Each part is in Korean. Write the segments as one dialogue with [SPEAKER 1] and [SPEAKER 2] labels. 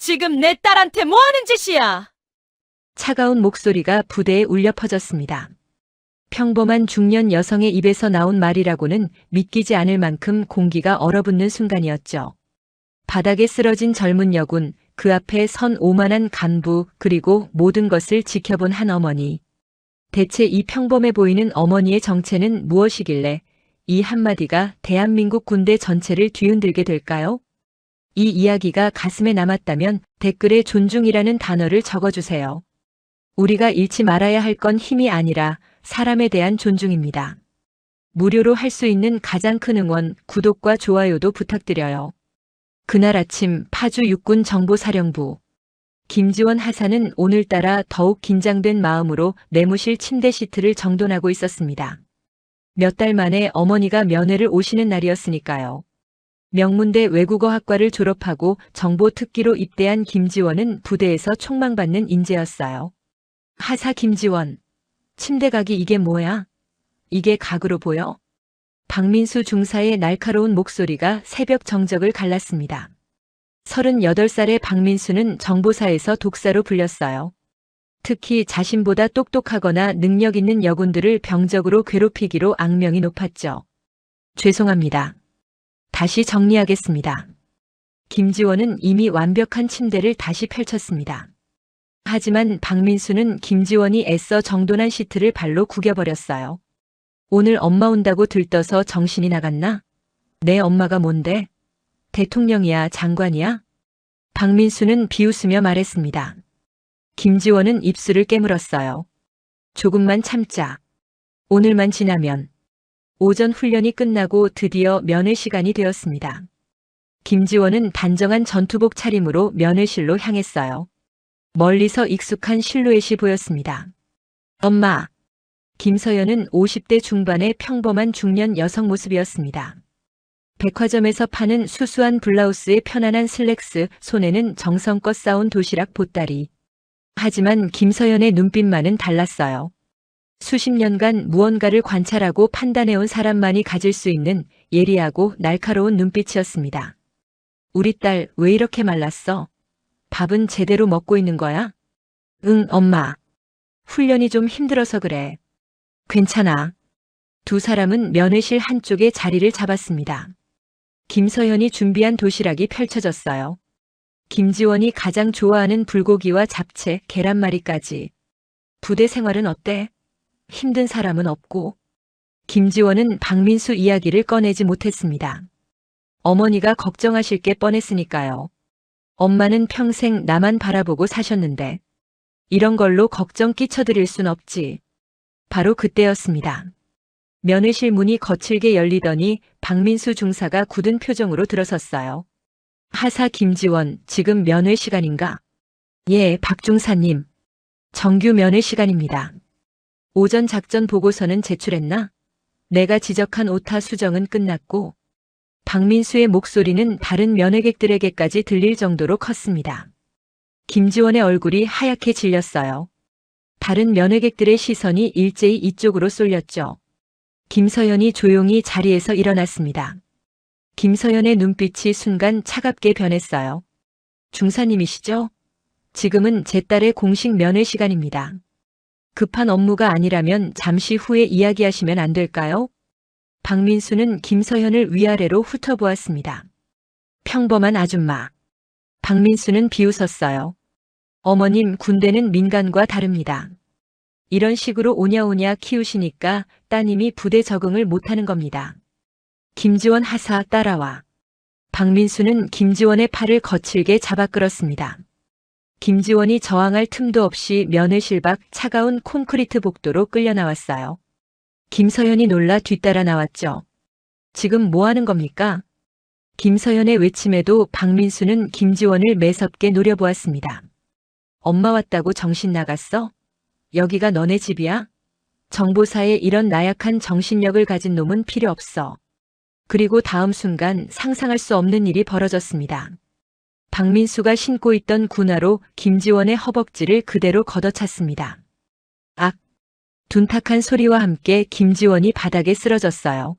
[SPEAKER 1] 지금 내 딸한테 뭐 하는 짓이야?
[SPEAKER 2] 차가운 목소리가 부대에 울려 퍼졌습니다. 평범한 중년 여성의 입에서 나온 말이라고는 믿기지 않을 만큼 공기가 얼어붙는 순간이었죠. 바닥에 쓰러진 젊은 여군, 그 앞에 선 오만한 간부, 그리고 모든 것을 지켜본 한 어머니. 대체 이 평범해 보이는 어머니의 정체는 무엇이길래 이 한마디가 대한민국 군대 전체를 뒤흔들게 될까요? 이 이야기가 가슴에 남았다면 댓글에 존중이라는 단어를 적어주세요. 우리가 잃지 말아야 할 건 힘이 아니라 사람에 대한 존중입니다. 무료로 할 수 있는 가장 큰 응원, 구독과 좋아요도 부탁드려요. 그날 아침 파주 육군 정보사령부. 김지원 하사는 오늘따라 더욱 긴장된 마음으로 내무실 침대 시트를 정돈하고 있었습니다. 몇 달 만에 어머니가 면회를 오시는 날이었으니까요. 명문대 외국어학과를 졸업하고 정보특기로 입대한 김지원은 부대에서 촉망받는 인재였어요. 하사 김지원. 침대 각이 이게 뭐야? 이게 각으로 보여? 박민수 중사의 날카로운 목소리가 새벽 정적을 갈랐습니다. 38살의 박민수는 정보사에서 독사로 불렸어요. 특히 자신보다 똑똑하거나 능력 있는 여군들을 병적으로 괴롭히기로 악명이 높았죠. 죄송합니다. 다시 정리하겠습니다. 김지원은 이미 완벽한 침대를 다시 펼쳤습니다. 하지만 박민수는 김지원이 애써 정돈한 시트를 발로 구겨버렸어요. 오늘 엄마 온다고 들떠서 정신이 나갔나? 내 엄마가 뭔데? 대통령이야, 장관이야? 박민수는 비웃으며 말했습니다. 김지원은 입술을 깨물었어요. 조금만 참자. 오늘만 지나면. 오전 훈련이 끝나고 드디어 면회 시간이 되었습니다. 김지원은 단정한 전투복 차림으로 면회실로 향했어요. 멀리서 익숙한 실루엣이 보였습니다. 엄마. 김서연은 50대 중반의 평범한 중년 여성 모습이었습니다. 백화점에서 파는 수수한 블라우스에 편안한 슬랙스, 손에는 정성껏 싸운 도시락 보따리. 하지만 김서연의 눈빛만은 달랐어요. 수십 년간 무언가를 관찰하고 판단해온 사람만이 가질 수 있는 예리하고 날카로운 눈빛이었습니다. 우리 딸 왜 이렇게 말랐어? 밥은 제대로 먹고 있는 거야? 응, 엄마. 훈련이 좀 힘들어서 그래. 괜찮아. 두 사람은 면회실 한쪽에 자리를 잡았습니다. 김서연이 준비한 도시락이 펼쳐졌어요. 김지원이 가장 좋아하는 불고기와 잡채, 계란말이까지. 부대 생활은 어때? 힘든 사람은 없고. 김지원은 박민수 이야기를 꺼내지 못했습니다. 어머니가 걱정하실 게 뻔했으니까요. 엄마는 평생 나만 바라보고 사셨는데 이런 걸로 걱정 끼쳐드릴 순 없지. 바로 그때였습니다. 면회실 문이 거칠게 열리더니 박민수 중사가 굳은 표정으로 들어섰어요. 하사 김지원, 지금 면회 시간인가? 예, 박 중사님. 정규 면회 시간입니다. 오전 작전 보고서는 제출했나? 내가 지적한 오타 수정은 끝났고. 박민수의 목소리는 다른 면회객들에게까지 들릴 정도로 컸습니다. 김지원의 얼굴이 하얗게 질렸어요. 다른 면회객들의 시선이 일제히 이쪽으로 쏠렸죠. 김서연이 조용히 자리에서 일어났습니다. 김서연의 눈빛이 순간 차갑게 변했어요. 중사님이시죠? 지금은 제 딸의 공식 면회 시간입니다. 급한 업무가 아니라면 잠시 후에 이야기하시면 안 될까요? 박민수는 김서연을 위아래로 훑어보았습니다. 평범한 아줌마. 박민수는 비웃었어요. 어머님, 군대는 민간과 다릅니다. 이런 식으로 오냐오냐 키우시니까 따님이 부대 적응을 못하는 겁니다. 김지원 하사, 따라와. 박민수는 김지원의 팔을 거칠게 잡아 끌었습니다. 김지원이 저항할 틈도 없이 면회실 밖 차가운 콘크리트 복도로 끌려 나왔어요. 김서연이 놀라 뒤따라 나왔죠. 지금 뭐 하는 겁니까? 김서연의 외침에도 박민수는 김지원을 매섭게 노려보았습니다. 엄마 왔다고 정신 나갔어? 여기가 너네 집이야? 정보사에 이런 나약한 정신력을 가진 놈은 필요 없어. 그리고 다음 순간 상상할 수 없는 일이 벌어졌습니다. 박민수가 신고 있던 군화로 김지원의 허벅지를 그대로 걷어찼습니다. 악! 둔탁한 소리와 함께 김지원이 바닥에 쓰러졌어요.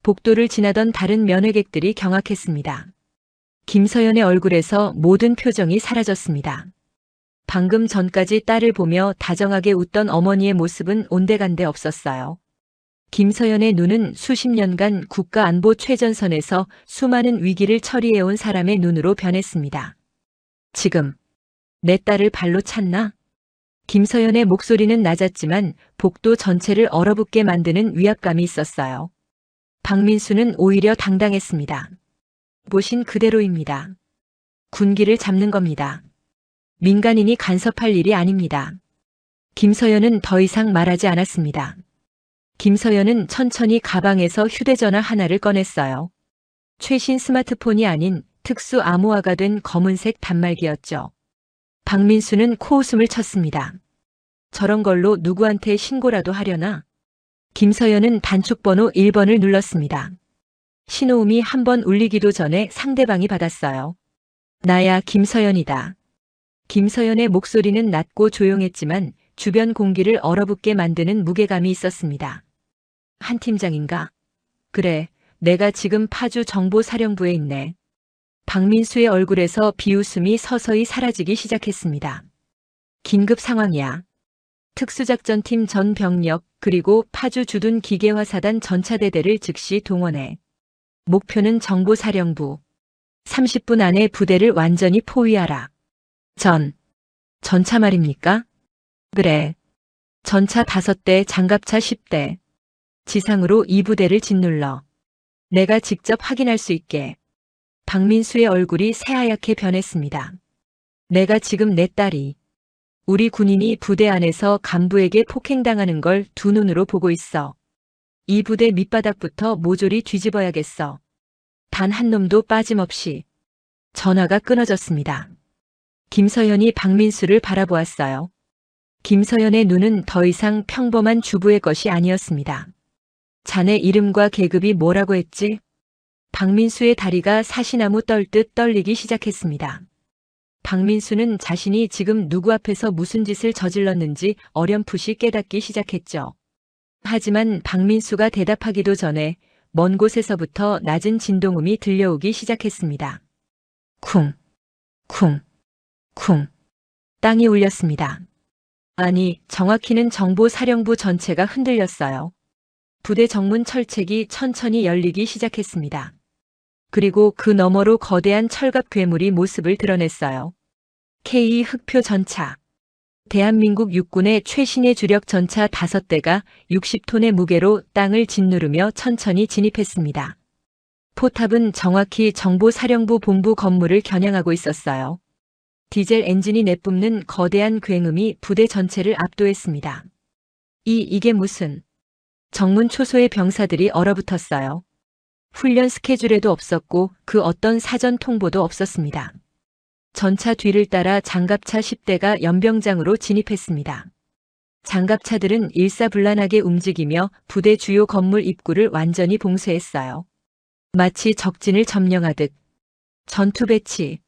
[SPEAKER 2] 복도를 지나던 다른 면회객들이 경악했습니다. 김서연의 얼굴에서 모든 표정이 사라졌습니다. 방금 전까지 딸을 보며 다정하게 웃던 어머니의 모습은 온데간데 없었어요. 김서연의 눈은 수십 년간 국가안보 최전선에서 수많은 위기를 처리해온 사람의 눈으로 변했습니다. 지금 내 딸을 발로 찼나? 김서연의 목소리는 낮았지만 복도 전체를 얼어붙게 만드는 위압감이 있었어요. 박민수는 오히려 당당했습니다. 보신 그대로입니다. 군기를 잡는 겁니다. 민간인이 간섭할 일이 아닙니다. 김서연은 더 이상 말하지 않았습니다. 김서연은 천천히 가방에서 휴대전화 하나를 꺼냈어요. 최신 스마트폰이 아닌 특수 암호화가 된 검은색 단말기였죠. 박민수는 코웃음을 쳤습니다. 저런 걸로 누구한테 신고라도 하려나? 김서연은 단축번호 1번을 눌렀습니다. 신호음이 한 번 울리기도 전에 상대방이 받았어요. 나야 김서연이다. 김서연의 목소리는 낮고 조용했지만 주변 공기를 얼어붙게 만드는 무게감이 있었습니다. 한 팀장인가? 그래, 내가 지금 파주 정보사령부에 있네. 박민수의 얼굴에서 비웃음이 서서히 사라지기 시작했습니다. 긴급 상황이야. 특수작전팀 전 병력 그리고 파주 주둔 기계화사단 전차대대를 즉시 동원해. 목표는 정보사령부. 30분 안에 부대를 완전히 포위하라. 전차 말입니까? 그래. 전차 5대, 장갑차 10대. 지상으로 이 부대를 짓눌러. 내가 직접 확인할 수 있게. 박민수의 얼굴이 새하얗게 변했습니다. 내가 지금 내 딸이 우리 군인이 부대 안에서 간부에게 폭행당하는 걸 두 눈으로 보고 있어. 이 부대 밑바닥부터 모조리 뒤집어야겠어. 단 한 놈도 빠짐없이. 전화가 끊어졌습니다. 김서연이 박민수를 바라보았어요. 김서연의 눈은 더 이상 평범한 주부의 것이 아니었습니다. 자네 이름과 계급이 뭐라고 했지? 박민수의 다리가 사시나무 떨듯 떨리기 시작했습니다. 박민수는 자신이 지금 누구 앞에서 무슨 짓을 저질렀는지 어렴풋이 깨닫기 시작했죠. 하지만 박민수가 대답하기도 전에 먼 곳에서부터 낮은 진동음이 들려오기 시작했습니다. 쿵, 쿵, 쿵. 땅이 울렸습니다. 아니, 정확히는 정보사령부 전체가 흔들렸어요. 부대 정문 철책이 천천히 열리기 시작했습니다. 그리고 그 너머로 거대한 철갑 괴물이 모습을 드러냈어요. K 흑표 전차. 대한민국 육군의 최신의 주력 전차 5대가 60톤의 무게로 땅을 짓누르며 천천히 진입했습니다. 포탑은 정확히 정보사령부 본부 건물을 겨냥하고 있었어요. 디젤 엔진이 내뿜는 거대한 굉음이 부대 전체를 압도했습니다. 이게 무슨... 정문 초소의 병사들이 얼어붙었어요. 훈련 스케줄에도 없었고 그 어떤 사전 통보도 없었습니다. 전차 뒤를 따라 장갑차 10대가 연병장으로 진입했습니다. 장갑차들은 일사불란하게 움직이며 부대 주요 건물 입구를 완전히 봉쇄했어요. 마치 적진을 점령하듯. 전투 배치.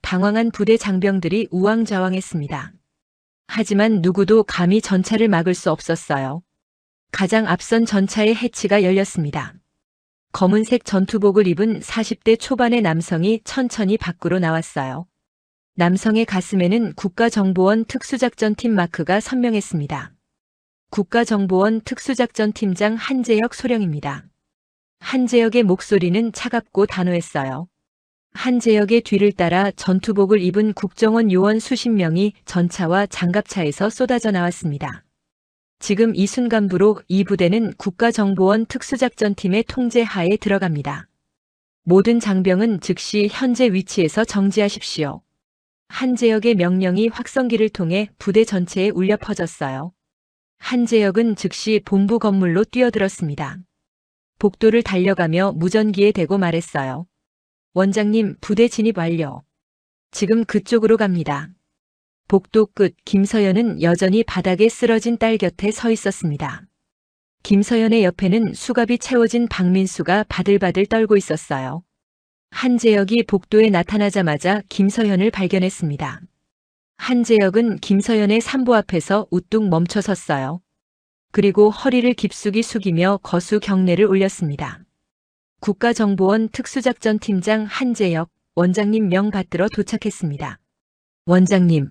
[SPEAKER 2] 당황한 부대 장병들이 우왕좌왕했습니다. 하지만 누구도 감히 전차를 막을 수 없었어요. 가장 앞선 전차의 해치가 열렸습니다. 검은색 전투복을 입은 40대 초반의 남성이 천천히 밖으로 나왔어요. 남성의 가슴에는 국가정보원 특수작전팀 마크가 선명했습니다. 국가정보원 특수작전팀장 한재혁 소령입니다. 한재혁의 목소리는 차갑고 단호했어요. 한재혁의 뒤를 따라 전투복을 입은 국정원 요원 수십 명이 전차와 장갑차에서 쏟아져 나왔습니다. 지금 이 순간부로 이 부대는 국가정보원 특수작전팀의 통제 하에 들어갑니다. 모든 장병은 즉시 현재 위치에서 정지하십시오. 한재혁의 명령이 확성기를 통해 부대 전체에 울려 퍼졌어요. 한재혁은 즉시 본부 건물로 뛰어들었습니다. 복도를 달려가며 무전기에 대고 말했어요. 원장님, 부대 진입 완료. 지금 그쪽으로 갑니다. 복도 끝 김서연은 여전히 바닥에 쓰러진 딸 곁에 서 있었습니다. 김서연의 옆에는 수갑이 채워진 박민수가 바들바들 떨고 있었어요. 한재혁이 복도에 나타나자마자 김서연을 발견했습니다. 한재혁은 김서연의 산보 앞에서 우뚝 멈춰 섰어요. 그리고 허리를 깊숙이 숙이며 거수 경례를 올렸습니다. 국가정보원 특수작전팀장 한재혁 원장님 명 받들어 도착했습니다. 원장님.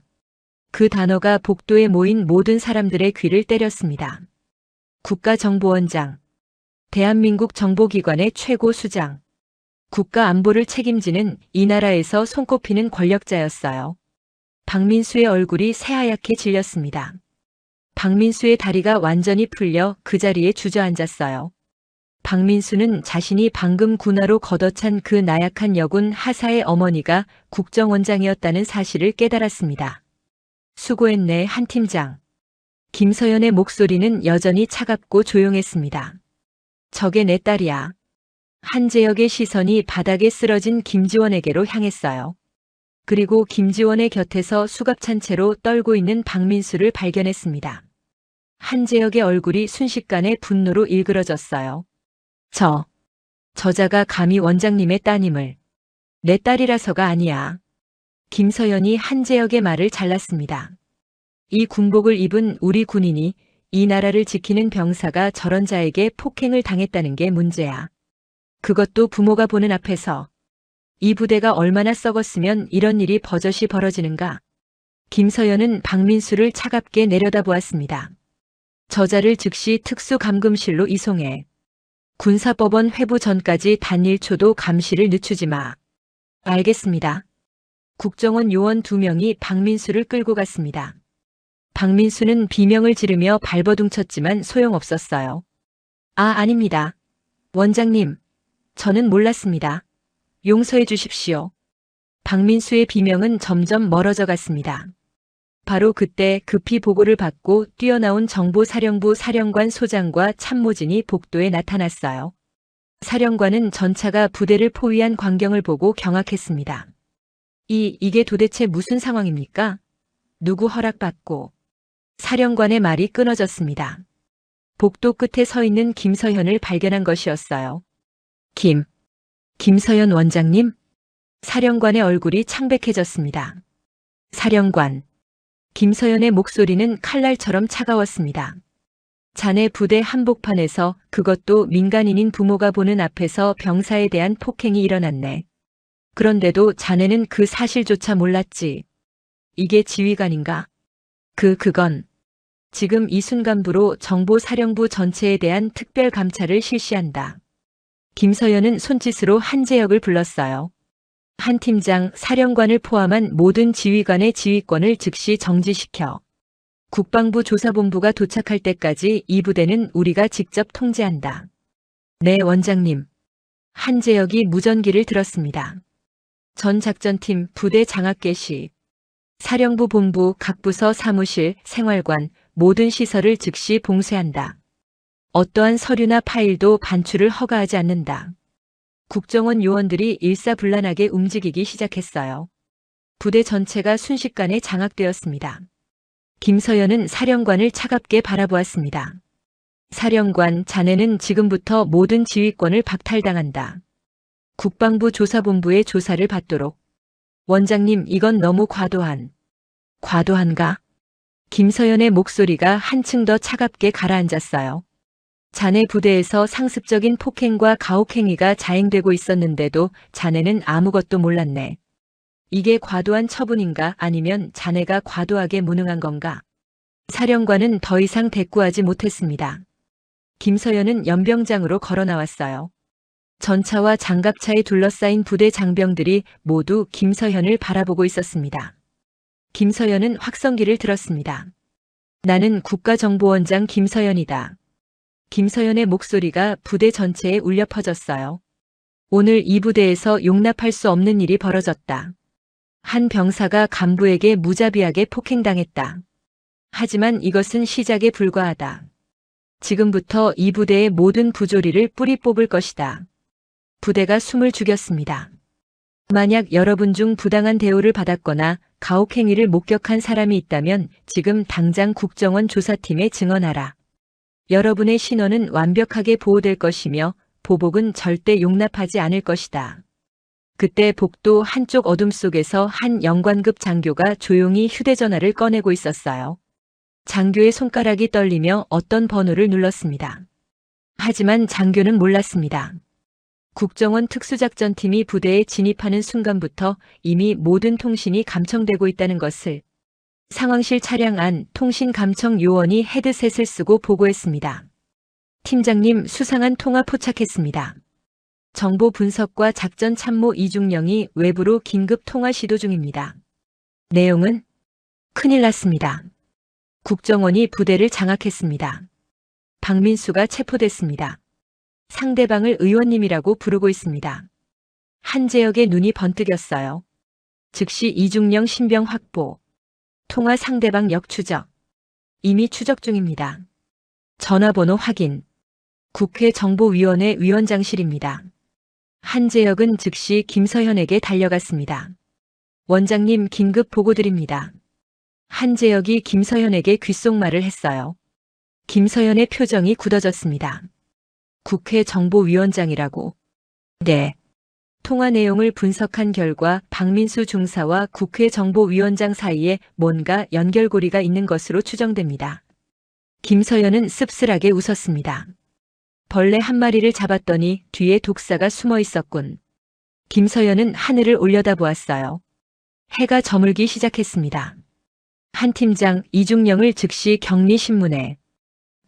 [SPEAKER 2] 그 단어가 복도에 모인 모든 사람들의 귀를 때렸습니다. 국가정보원장. 대한민국 정보기관의 최고 수장. 국가 안보를 책임지는 이 나라에서 손꼽히는 권력자였어요. 박민수의 얼굴이 새하얗게 질렸습니다. 박민수의 다리가 완전히 풀려 그 자리에 주저앉았어요. 박민수는 자신이 방금 군화로 걷어찬 그 나약한 여군 하사의 어머니가 국정원장이었다는 사실을 깨달았습니다. 수고했네, 한 팀장. 김서연의 목소리는 여전히 차갑고 조용했습니다. 저게 내 딸이야. 한재혁의 시선이 바닥에 쓰러진 김지원에게로 향했어요. 그리고 김지원의 곁에서 수갑찬 채로 떨고 있는 박민수를 발견했습니다. 한재혁의 얼굴이 순식간에 분노로 일그러졌어요. 저자가 감히 원장님의 따님을. 내 딸이라서가 아니야. 김서연이 한재혁의 말을 잘랐습니다. 이 군복을 입은 우리 군인이 이 나라를 지키는 병사가 저런 자에게 폭행을 당했다는 게 문제야. 그것도 부모가 보는 앞에서. 이 부대가 얼마나 썩었으면 이런 일이 버젓이 벌어지는가. 김서연은 박민수를 차갑게 내려다보았습니다. 저자를 즉시 특수감금실로 이송해. 군사법원 회부 전까지 단 1초도 감시를 늦추지 마. 알겠습니다. 국정원 요원 2명이 박민수를 끌고 갔습니다. 박민수는 비명을 지르며 발버둥쳤지만 소용없었어요. 아닙니다. 원장님, 저는 몰랐습니다. 용서해 주십시오. 박민수의 비명은 점점 멀어져 갔습니다. 바로 그때 급히 보고를 받고 뛰어나온 정보사령부 사령관 소장과 참모진이 복도에 나타났어요. 사령관은 전차가 부대를 포위한 광경을 보고 경악했습니다. 이게 도대체 무슨 상황입니까? 누구 허락받고? 사령관의 말이 끊어졌습니다. 복도 끝에 서 있는 김서현을 발견한 것이었어요. 김서현 원장님? 사령관의 얼굴이 창백해졌습니다. 사령관. 김서연의 목소리는 칼날처럼 차가웠습니다. 자네 부대 한복판에서, 그것도 민간인인 부모가 보는 앞에서 병사에 대한 폭행이 일어났네. 그런데도 자네는 그 사실조차 몰랐지. 이게 지휘관인가? 그건 지금 이 순간부로 정보사령부 전체에 대한 특별 감찰을 실시한다. 김서연은 손짓으로 한재혁을 불렀어요. 한 팀장, 사령관을 포함한 모든 지휘관의 지휘권을 즉시 정지시켜. 국방부 조사본부가 도착할 때까지 이 부대는 우리가 직접 통제한다. 네, 원장님. 한재혁이 무전기를 들었습니다. 전 작전팀 부대 장악 개시. 사령부 본부, 각 부서 사무실, 생활관, 모든 시설을 즉시 봉쇄한다. 어떠한 서류나 파일도 반출을 허가하지 않는다. 국정원 요원들이 일사불란하게 움직이기 시작했어요. 부대 전체가 순식간에 장악되었습니다. 김서연은 사령관을 차갑게 바라보았습니다. 사령관, 자네는 지금부터 모든 지휘권을 박탈당한다. 국방부 조사본부의 조사를 받도록. 원장님, 이건 너무 과도한가? 김서연의 목소리가 한층 더 차갑게 가라앉았어요. 자네 부대에서 상습적인 폭행과 가혹행위가 자행되고 있었는데도 자네는 아무것도 몰랐네. 이게 과도한 처분인가, 아니면 자네가 과도하게 무능한 건가? 사령관은 더 이상 대꾸하지 못했습니다. 김서연은 연병장으로 걸어 나왔어요. 전차와 장갑차에 둘러싸인 부대 장병들이 모두 김서연을 바라보고 있었습니다. 김서연은 확성기를 들었습니다. 나는 국가정보원장 김서연이다. 김서연의 목소리가 부대 전체에 울려 퍼졌어요. 오늘 이 부대에서 용납할 수 없는 일이 벌어졌다. 한 병사가 간부에게 무자비하게 폭행당했다. 하지만 이것은 시작에 불과하다. 지금부터 이 부대의 모든 부조리를 뿌리 뽑을 것이다. 부대가 숨을 죽였습니다. 만약 여러분 중 부당한 대우를 받았거나 가혹행위를 목격한 사람이 있다면 지금 당장 국정원 조사팀에 증언하라. 여러분의 신원은 완벽하게 보호될 것이며 보복은 절대 용납하지 않을 것이다. 그때 복도 한쪽 어둠 속에서 한 영관급 장교가 조용히 휴대전화를 꺼내고 있었어요. 장교의 손가락이 떨리며 어떤 번호를 눌렀습니다. 하지만 장교는 몰랐습니다. 국정원 특수작전팀이 부대에 진입하는 순간부터 이미 모든 통신이 감청되고 있다는 것을 상황실 차량 안 통신감청 요원이 헤드셋을 쓰고 보고했습니다. 팀장님, 수상한 통화 포착했습니다. 정보 분석과 작전 참모 이중령이 외부로 긴급 통화 시도 중입니다. 내용은 큰일 났습니다. 국정원이 부대를 장악했습니다. 박민수가 체포됐습니다. 상대방을 의원님이라고 부르고 있습니다. 한재혁의 눈이 번뜩였어요. 즉시 이중령 신병 확보. 통화 상대방 역추적. 이미 추적 중입니다. 전화번호 확인. 국회 정보위원회 위원장실입니다. 한재혁은 즉시 김서현에게 달려갔습니다. 원장님, 긴급 보고드립니다. 한재혁이 김서현에게 귓속말을 했어요. 김서현의 표정이 굳어졌습니다. 국회 정보위원장이라고. 네. 통화 내용을 분석한 결과 박민수 중사와 국회 정보위원장 사이에 뭔가 연결고리가 있는 것으로 추정됩니다. 김서현은 씁쓸하게 웃었습니다. 벌레 한 마리를 잡았더니 뒤에 독사가 숨어 있었군. 김서현은 하늘을 올려다보았어요. 해가 저물기 시작했습니다. 한 팀장 이중령을 즉시 격리신문에,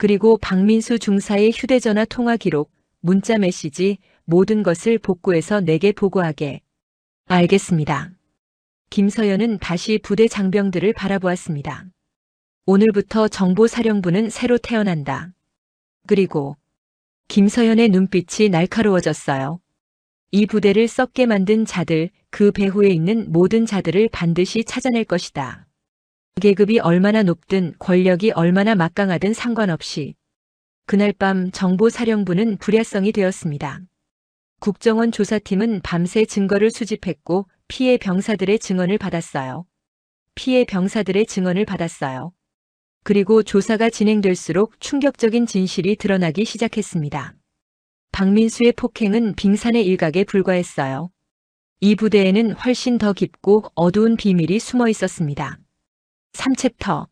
[SPEAKER 2] 그리고 박민수 중사의 휴대전화 통화 기록, 문자 메시지, 모든 것을 복구해서 내게 보고하게. 알겠습니다. 김서현은 다시 부대 장병들을 바라보았습니다. 오늘부터 정보사령부는 새로 태어난다. 그리고 김서현의 눈빛이 날카로워졌어요. 이 부대를 썩게 만든 자들, 그 배후에 있는 모든 자들을 반드시 찾아낼 것이다. 계급이 얼마나 높든 권력이 얼마나 막강하든 상관없이. 그날 밤 정보사령부는 불야성이 되었습니다. 국정원 조사팀은 밤새 증거를 수집했고 피해 병사들의 증언을 받았어요. 그리고 조사가 진행될수록 충격적인 진실이 드러나기 시작했습니다. 박민수의 폭행은 빙산의 일각에 불과했어요. 이 부대에는 훨씬 더 깊고 어두운 비밀이 숨어 있었습니다. 3챕터.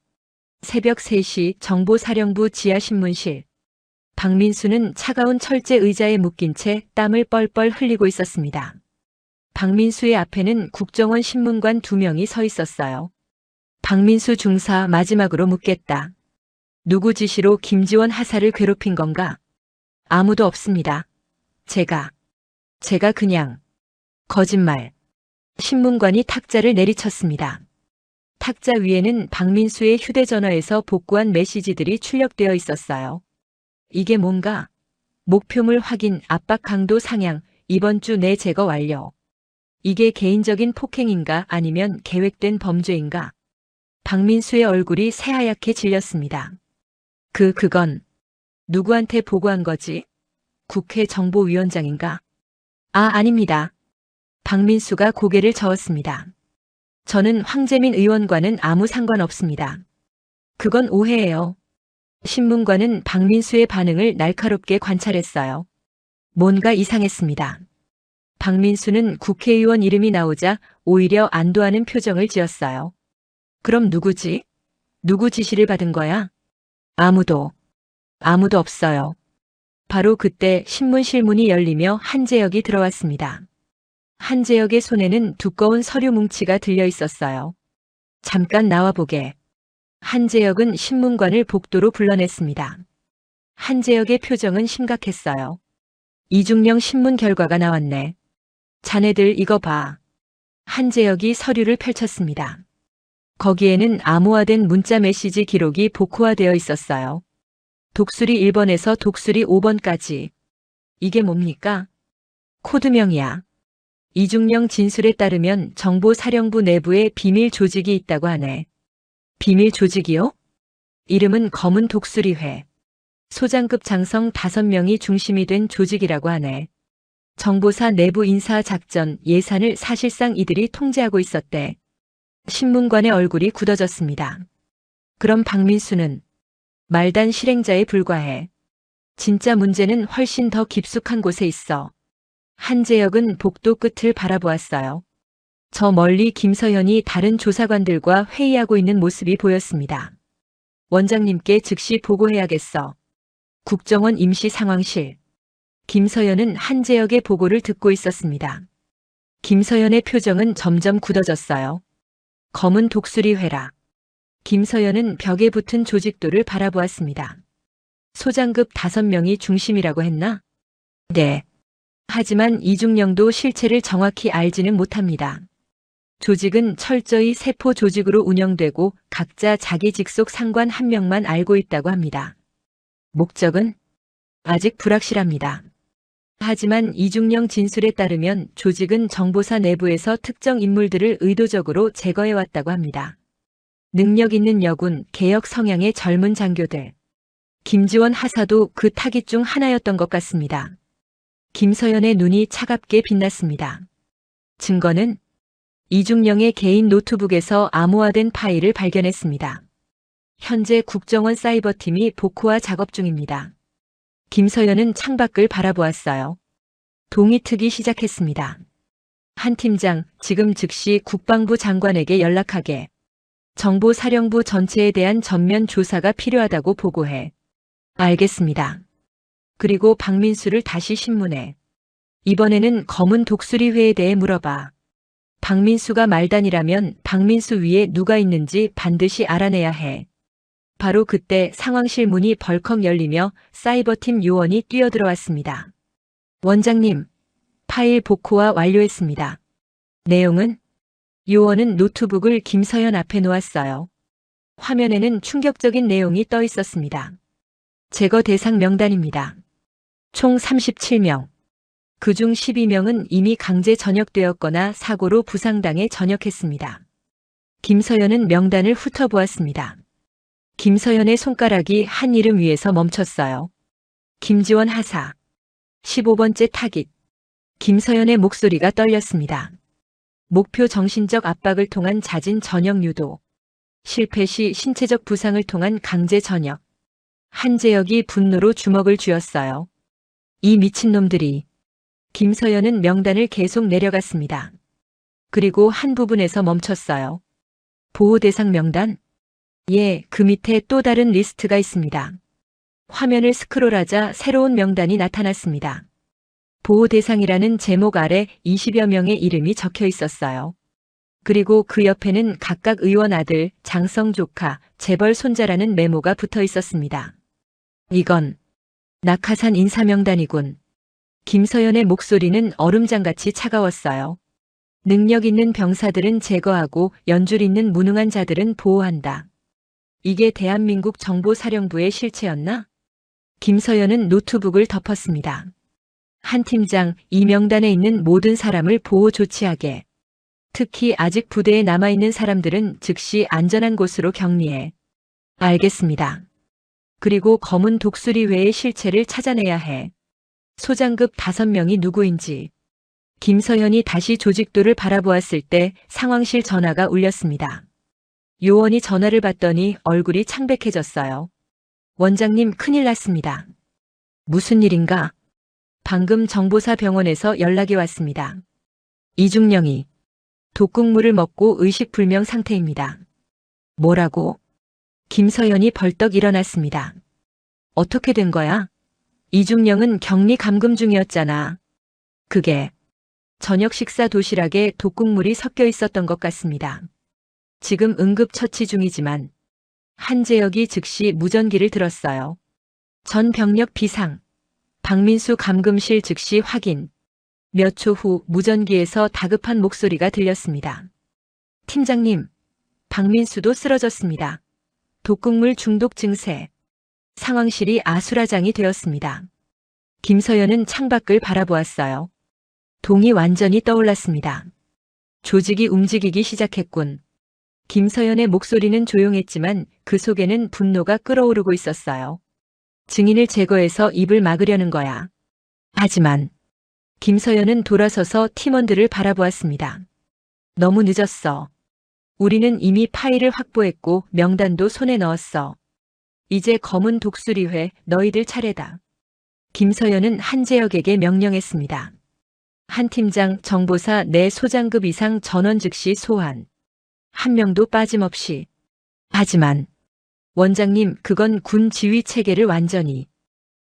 [SPEAKER 2] 새벽 3시 정보사령부 지하신문실. 박민수는 차가운 철제 의자에 묶인 채 땀을 뻘뻘 흘리고 있었습니다. 박민수의 앞에는 국정원 신문관 2명이 서 있었어요. 박민수 중사, 마지막으로 묻겠다. 누구 지시로 김지원 하사를 괴롭힌 건가? 아무도 없습니다. 제가 그냥. 거짓말. 신문관이 탁자를 내리쳤습니다. 탁자 위에는 박민수의 휴대전화에서 복구한 메시지들이 출력되어 있었어요. 이게 뭔가? 목표물 확인, 압박 강도 상향, 이번 주 내 제거 완료. 이게 개인적인 폭행인가 아니면 계획된 범죄인가? 박민수의 얼굴이 새하얗게 질렸습니다. 그건 누구한테 보고한 거지? 국회 정보위원장인가? 아닙니다. 박민수가 고개를 저었습니다. 저는 황재민 의원과는 아무 상관없습니다. 그건 오해예요. 신문관은 박민수의 반응을 날카롭게 관찰했어요. 뭔가 이상했습니다. 박민수는 국회의원 이름이 나오자 오히려 안도하는 표정을 지었어요. 그럼 누구지? 누구 지시를 받은 거야? 아무도 없어요. 바로 그때 신문실 문이 열리며 한재혁이 들어왔습니다. 한재혁의 손에는 두꺼운 서류 뭉치가 들려 있었어요. 잠깐 나와보게. 한재혁은 신문관을 복도로 불러냈습니다. 한재혁의 표정은 심각했어요. 이중령 신문 결과가 나왔네. 자네들 이거 봐. 한재혁이 서류를 펼쳤습니다. 거기에는 암호화된 문자 메시지 기록이 복호화되어 있었어요. 독수리 1번에서 독수리 5번까지. 이게 뭡니까? 코드명이야. 이중령 진술에 따르면 정보사령부 내부에 비밀 조직이 있다고 하네. 비밀 조직이요? 이름은 검은 독수리회. 소장급 장성 5명이 중심이 된 조직이라고 하네. 정보사 내부 인사 작전, 예산을 사실상 이들이 통제하고 있었대. 신문관의 얼굴이 굳어졌습니다. 그럼 박민수는 말단 실행자에 불과해. 진짜 문제는 훨씬 더 깊숙한 곳에 있어. 한재혁은 복도 끝을 바라보았어요. 저 멀리 김서현이 다른 조사관들과 회의하고 있는 모습이 보였습니다. 원장님께 즉시 보고해야겠어. 국정원 임시 상황실. 김서연은 한재혁의 보고를 듣고 있었습니다. 김서연의 표정은 점점 굳어졌어요. 검은 독수리 회라. 김서연은 벽에 붙은 조직도를 바라보았습니다. 소장급 5명이 중심이라고 했나? 네. 하지만 이중령도 실체를 정확히 알지는 못합니다. 조직은 철저히 세포 조직으로 운영되고 각자 자기 직속 상관 1명만 알고 있다고 합니다. 목적은 아직 불확실합니다. 하지만 이중령 진술에 따르면 조직은 정보사 내부에서 특정 인물들을 의도적으로 제거해왔다고 합니다. 능력 있는 여군, 개혁 성향의 젊은 장교들. 김지원 하사도 그 타깃 중 하나였던 것 같습니다. 김서연의 눈이 차갑게 빛났습니다. 증거는 이중령의 개인 노트북에서 암호화된 파일을 발견했습니다. 현재 국정원 사이버팀이 복호화 작업 중입니다. 김서연은 창밖을 바라보았어요. 동이 트기 시작했습니다. 한 팀장, 지금 즉시 국방부 장관에게 연락하게. 정보사령부 전체에 대한 전면 조사가 필요하다고 보고해. 알겠습니다. 그리고 박민수를 다시 신문해. 이번에는 검은 독수리회에 대해 물어봐. 박민수가 말단이라면 박민수 위에 누가 있는지 반드시 알아내야 해. 바로 그때 상황실 문이 벌컥 열리며 사이버팀 요원이 뛰어들어왔습니다. 원장님, 파일 복호화 완료했습니다. 내용은? 요원은 노트북을 김서연 앞에 놓았어요. 화면에는 충격적인 내용이 떠 있었습니다. 제거 대상 명단입니다. 총 37명. 그중 12명은 이미 강제 전역되었거나 사고로 부상당해 전역했습니다. 김서연은 명단을 훑어보았습니다. 김서연의 손가락이 한 이름 위에서 멈췄어요. 김지원 하사. 15번째 타깃. 김서연의 목소리가 떨렸습니다. 목표 정신적 압박을 통한 자진 전역 유도. 실패 시 신체적 부상을 통한 강제 전역. 한재혁이 분노로 주먹을 쥐었어요. 이 미친놈들이. 김서연은 명단을 계속 내려갔습니다. 그리고 한 부분에서 멈췄어요. 보호 대상 명단? 예, 그 밑에 또 다른 리스트가 있습니다. 화면을 스크롤하자 새로운 명단이 나타났습니다. 보호 대상이라는 제목 아래 20여 명의 이름이 적혀 있었어요. 그리고 그 옆에는 각각 의원 아들, 장성 조카, 재벌 손자라는 메모가 붙어 있었습니다. 이건 낙하산 인사명단이군. 김서연의 목소리는 얼음장같이 차가웠어요. 능력 있는 병사들은 제거하고 연줄 있는 무능한 자들은 보호한다. 이게 대한민국 정보사령부의 실체였나? 김서연은 노트북을 덮었습니다. 한 팀장, 이 명단에 있는 모든 사람을 보호 조치하게. 특히 아직 부대에 남아있는 사람들은 즉시 안전한 곳으로 격리해. 알겠습니다. 그리고 검은 독수리회의 실체를 찾아내야 해. 소장급 5명이 누구인지. 김서연이 다시 조직도를 바라보았을 때 상황실 전화가 울렸습니다. 요원이 전화를 받더니 얼굴이 창백해졌어요. 원장님, 큰일 났습니다. 무슨 일인가? 방금 정보사 병원에서 연락이 왔습니다. 이중령이 독극물을 먹고 의식불명 상태입니다. 뭐라고? 김서연이 벌떡 일어났습니다. 어떻게 된 거야? 이중령은 격리 감금 중이었잖아. 그게 저녁 식사 도시락에 독극물이 섞여 있었던 것 같습니다. 지금 응급처치 중이지만 한재혁이 즉시 무전기를 들었어요. 전 병력 비상. 박민수 감금실 즉시 확인. 몇 초 후 무전기에서 다급한 목소리가 들렸습니다. 팀장님, 박민수도 쓰러졌습니다. 독극물 중독 증세. 상황실이 아수라장이 되었습니다. 김서연은 창밖을 바라보았어요. 동이 완전히 떠올랐습니다. 조직이 움직이기 시작했군. 김서연의 목소리는 조용했지만 그 속에는 분노가 끓어오르고 있었어요. 증인을 제거해서 입을 막으려는 거야. 하지만 김서연은 돌아서서 팀원들을 바라보았습니다. 너무 늦었어. 우리는 이미 파일을 확보했고 명단도 손에 넣었어. 이제 검은 독수리회 너희들 차례다. 김서연은 한재혁에게 명령했습니다. 한 팀장, 정보사 내 소장급 이상 전원 즉시 소환. 한 명도 빠짐없이. 하지만 원장님, 그건 군 지휘 체계를 완전히.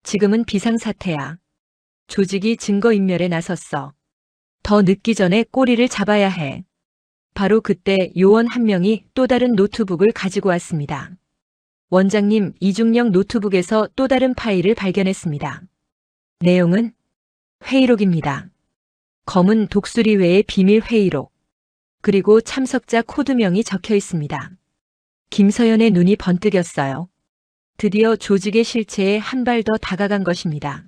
[SPEAKER 2] 지금은 비상사태야. 조직이 증거인멸에 나섰어. 더 늦기 전에 꼬리를 잡아야 해. 바로 그때 요원 한 명이 또 다른 노트북을 가지고 왔습니다. 원장님, 이중령 노트북에서 또 다른 파일을 발견했습니다. 내용은 회의록입니다. 검은 독수리 외의 비밀 회의록. 그리고 참석자 코드명이 적혀 있습니다. 김서연의 눈이 번뜩였어요. 드디어 조직의 실체에 한 발 더 다가간 것입니다.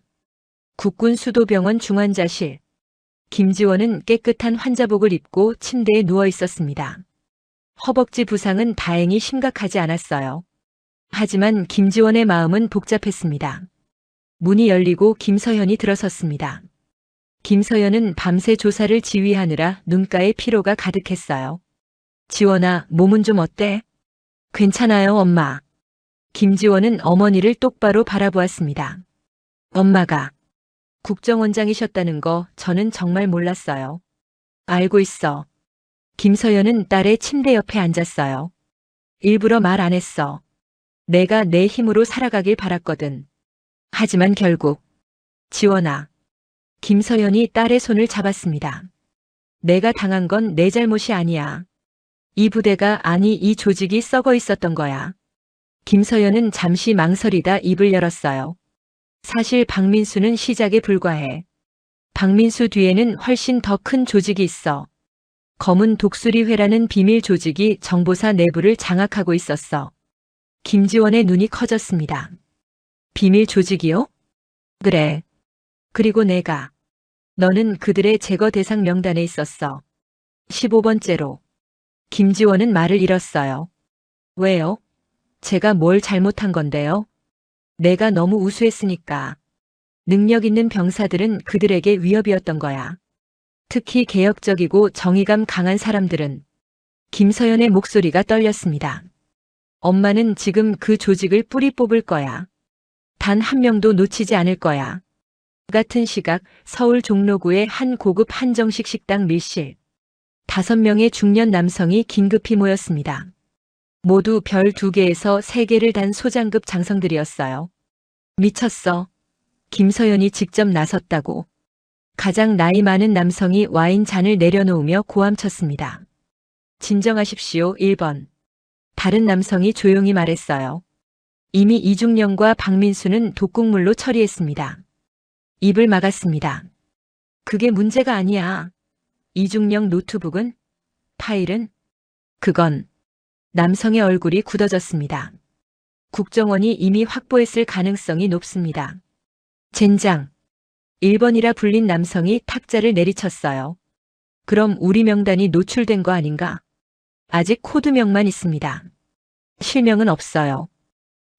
[SPEAKER 2] 국군 수도병원 중환자실. 김지원은 깨끗한 환자복을 입고 침대에 누워 있었습니다. 허벅지 부상은 다행히 심각하지 않았어요. 하지만 김지원의 마음은 복잡했습니다. 문이 열리고 김서연이 들어섰습니다. 김서연은 밤새 조사를 지휘하느라 눈가에 피로가 가득했어요. 지원아, 몸은 좀 어때? 괜찮아요, 엄마. 김지원은 어머니를 똑바로 바라보았습니다. 엄마가 국정원장이셨다는 거 저는 정말 몰랐어요. 알고 있어. 김서연은 딸의 침대 옆에 앉았어요. 일부러 말 안 했어. 내가 내 힘으로 살아가길 바랐거든. 하지만 결국. 지원아. 김서연이 딸의 손을 잡았습니다. 내가 당한 건 내 잘못이 아니야. 이 부대가, 아니 이 조직이 썩어 있었던 거야. 김서연은 잠시 망설이다 입을 열었어요. 사실 박민수는 시작에 불과해. 박민수 뒤에는 훨씬 더 큰 조직이 있어. 검은 독수리회라는 비밀 조직이 정보사 내부를 장악하고 있었어. 김지원의 눈이 커졌습니다. 비밀 조직이요? 그래. 그리고 내가. 너는 그들의 제거 대상 명단에 있었어. 15번째로. 김지원은 말을 잃었어요. 왜요? 제가 뭘 잘못한 건데요? 내가 너무 우수했으니까. 능력 있는 병사들은 그들에게 위협이었던 거야. 특히 개혁적이고 정의감 강한 사람들은. 김서연의 목소리가 떨렸습니다. 엄마는 지금 그 조직을 뿌리 뽑을 거야. 단 한 명도 놓치지 않을 거야. 같은 시각 서울 종로구의 한 고급 한정식 식당 밀실. 5명의 중년 남성이 긴급히 모였습니다. 모두 별 2개에서 3개를 단 소장급 장성들이었어요. 미쳤어. 김서연이 직접 나섰다고. 가장 나이 많은 남성이 와인 잔을 내려놓으며 고함쳤습니다. 진정하십시오, 1번. 다른 남성이 조용히 말했어요. 이미 이중령과 박민수는 독극물로 처리했습니다. 입을 막았습니다. 그게 문제가 아니야. 이중령 노트북은? 파일은? 그건. 남성의 얼굴이 굳어졌습니다. 국정원이 이미 확보했을 가능성이 높습니다. 젠장. 1번이라 불린 남성이 탁자를 내리쳤어요. 그럼 우리 명단이 노출된 거 아닌가? 아직 코드명만 있습니다. 실명은 없어요.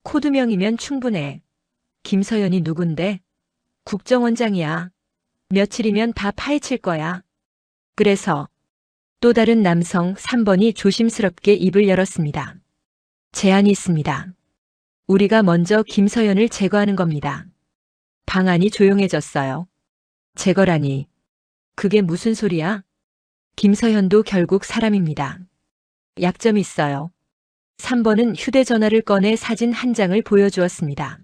[SPEAKER 2] 코드명이면 충분해. 김서연이 누군데? 국정원장이야. 며칠이면 다 파헤칠 거야. 그래서 또 다른 남성 3번이 조심스럽게 입을 열었습니다. 제안이 있습니다. 우리가 먼저 김서연을 제거하는 겁니다. 방안이 조용해졌어요. 제거라니. 그게 무슨 소리야? 김서연도 결국 사람입니다. 약점이 있어요. 3번은 휴대전화를 꺼내 사진 한 장을 보여주었습니다.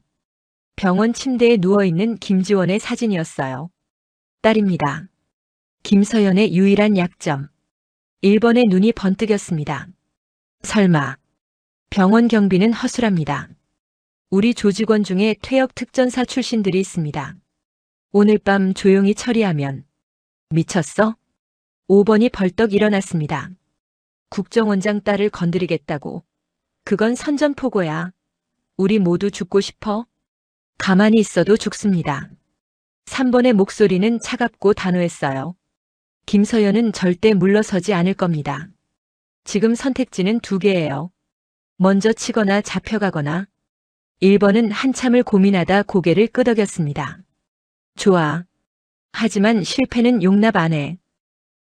[SPEAKER 2] 병원 침대에 누워있는 김지원의 사진이었어요. 딸입니다. 김서연의 유일한 약점. 1번의 눈이 번뜩였습니다. 설마. 병원 경비는 허술합니다. 우리 조직원 중에 퇴역 특전사 출신들이 있습니다. 오늘 밤 조용히 처리하면. 미쳤어? 5번이 벌떡 일어났습니다. 국정원장 딸을 건드리겠다고. 그건 선전포고야. 우리 모두 죽고 싶어? 가만히 있어도 죽습니다. 3번의 목소리는 차갑고 단호했어요. 김서연은 절대 물러서지 않을 겁니다. 지금 선택지는 2개예요. 먼저 치거나 잡혀가거나. 1번은 한참을 고민하다 고개를 끄덕였습니다. 좋아. 하지만 실패는 용납 안 해.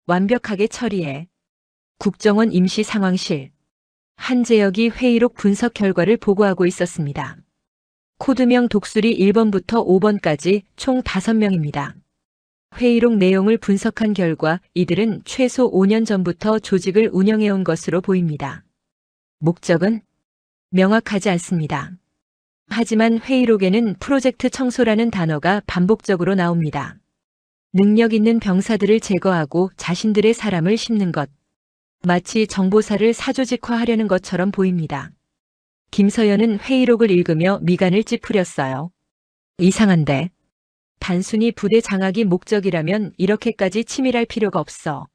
[SPEAKER 2] 완벽하게 처리해. 국정원 임시상황실. 한재혁이 회의록 분석 결과를 보고하고 있었습니다. 코드명 독수리 1번부터 5번까지 총 5명입니다. 회의록 내용을 분석한 결과 이들은 최소 5년 전부터 조직을 운영해온 것으로 보입니다. 목적은 명확하지 않습니다. 하지만 회의록에는 프로젝트 청소라는 단어가 반복적으로 나옵니다. 능력 있는 병사들을 제거하고 자신들의 사람을 심는 것. 마치 정보사를 사조직화하려는 것처럼 보입니다. 김서연은 회의록을 읽으며 미간을 찌푸렸어요. 이상한데. 단순히 부대 장악이 목적이라면 이렇게까지 치밀할 필요가 없어.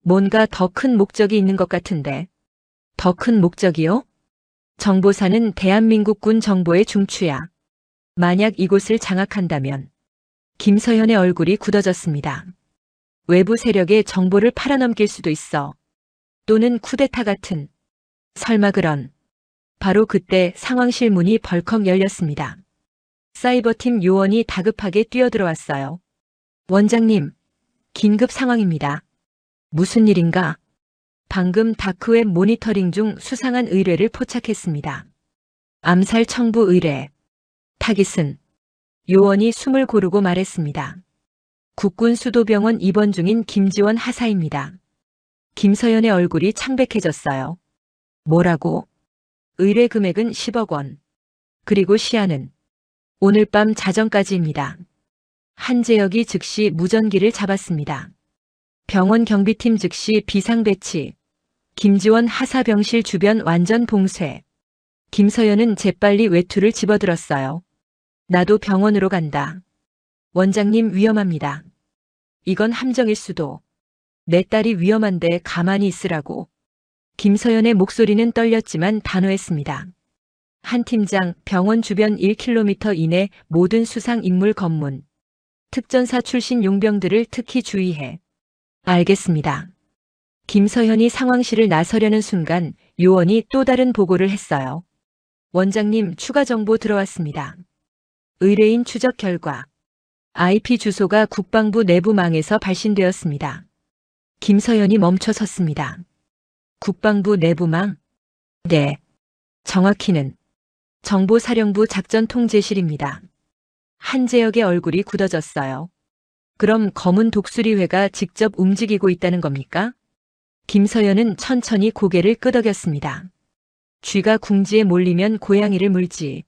[SPEAKER 2] 뭔가 더 큰 목적이 있는 것 같은데. 더 큰 목적이요? 정보사는 대한민국 군 정보의 중추야. 만약 이곳을 장악한다면 김서연의 얼굴이 굳어졌습니다. 외부 세력의 정보를 팔아넘길 수도 있어. 또는 쿠데타 같은. 설마 그런. 바로 그때 상황실 문이 벌컥 열렸습니다. 사이버팀 요원이 다급하게 뛰어들어왔어요. 원장님, 긴급 상황입니다. 무슨 일인가? 방금 다크웹 모니터링 중 수상한 의뢰를 포착했습니다. 암살 청부 의뢰. 타깃은? 요원이 숨을 고르고 말했습니다. 국군 수도병원 입원 중인 김지원 하사입니다. 김서연의 얼굴이 창백해졌어요. 뭐라고? 의뢰 금액은 10억 원. 그리고 시한은? 오늘 밤 자정까지입니다. 한재혁이 즉시 무전기를 잡았습니다. 병원 경비팀 즉시 비상 배치. 김지원 하사병실 주변 완전 봉쇄. 김서연은 재빨리 외투를 집어들었어요. 나도 병원으로 간다. 원장님 위험합니다. 이건 함정일 수도. 내 딸이 위험한데 가만히 있으라고. 김서연의 목소리는 떨렸지만 단호했습니다. 한 팀장, 병원 주변 1km 이내 모든 수상 인물 검문. 특전사 출신 용병들을 특히 주의해. 알겠습니다. 김서연이 상황실을 나서려는 순간 요원이 또 다른 보고를 했어요. 원장님, 추가 정보 들어왔습니다. 의뢰인 추적 결과 IP 주소가 국방부 내부망에서 발신되었습니다. 김서연이 멈춰 섰습니다. 국방부 내부망? 네. 정확히는 정보사령부 작전통제실입니다. 한재혁의 얼굴이 굳어졌어요. 그럼 검은 독수리회가 직접 움직이고 있다는 겁니까? 김서연은 천천히 고개를 끄덕였습니다. 쥐가 궁지에 몰리면 고양이를 물지.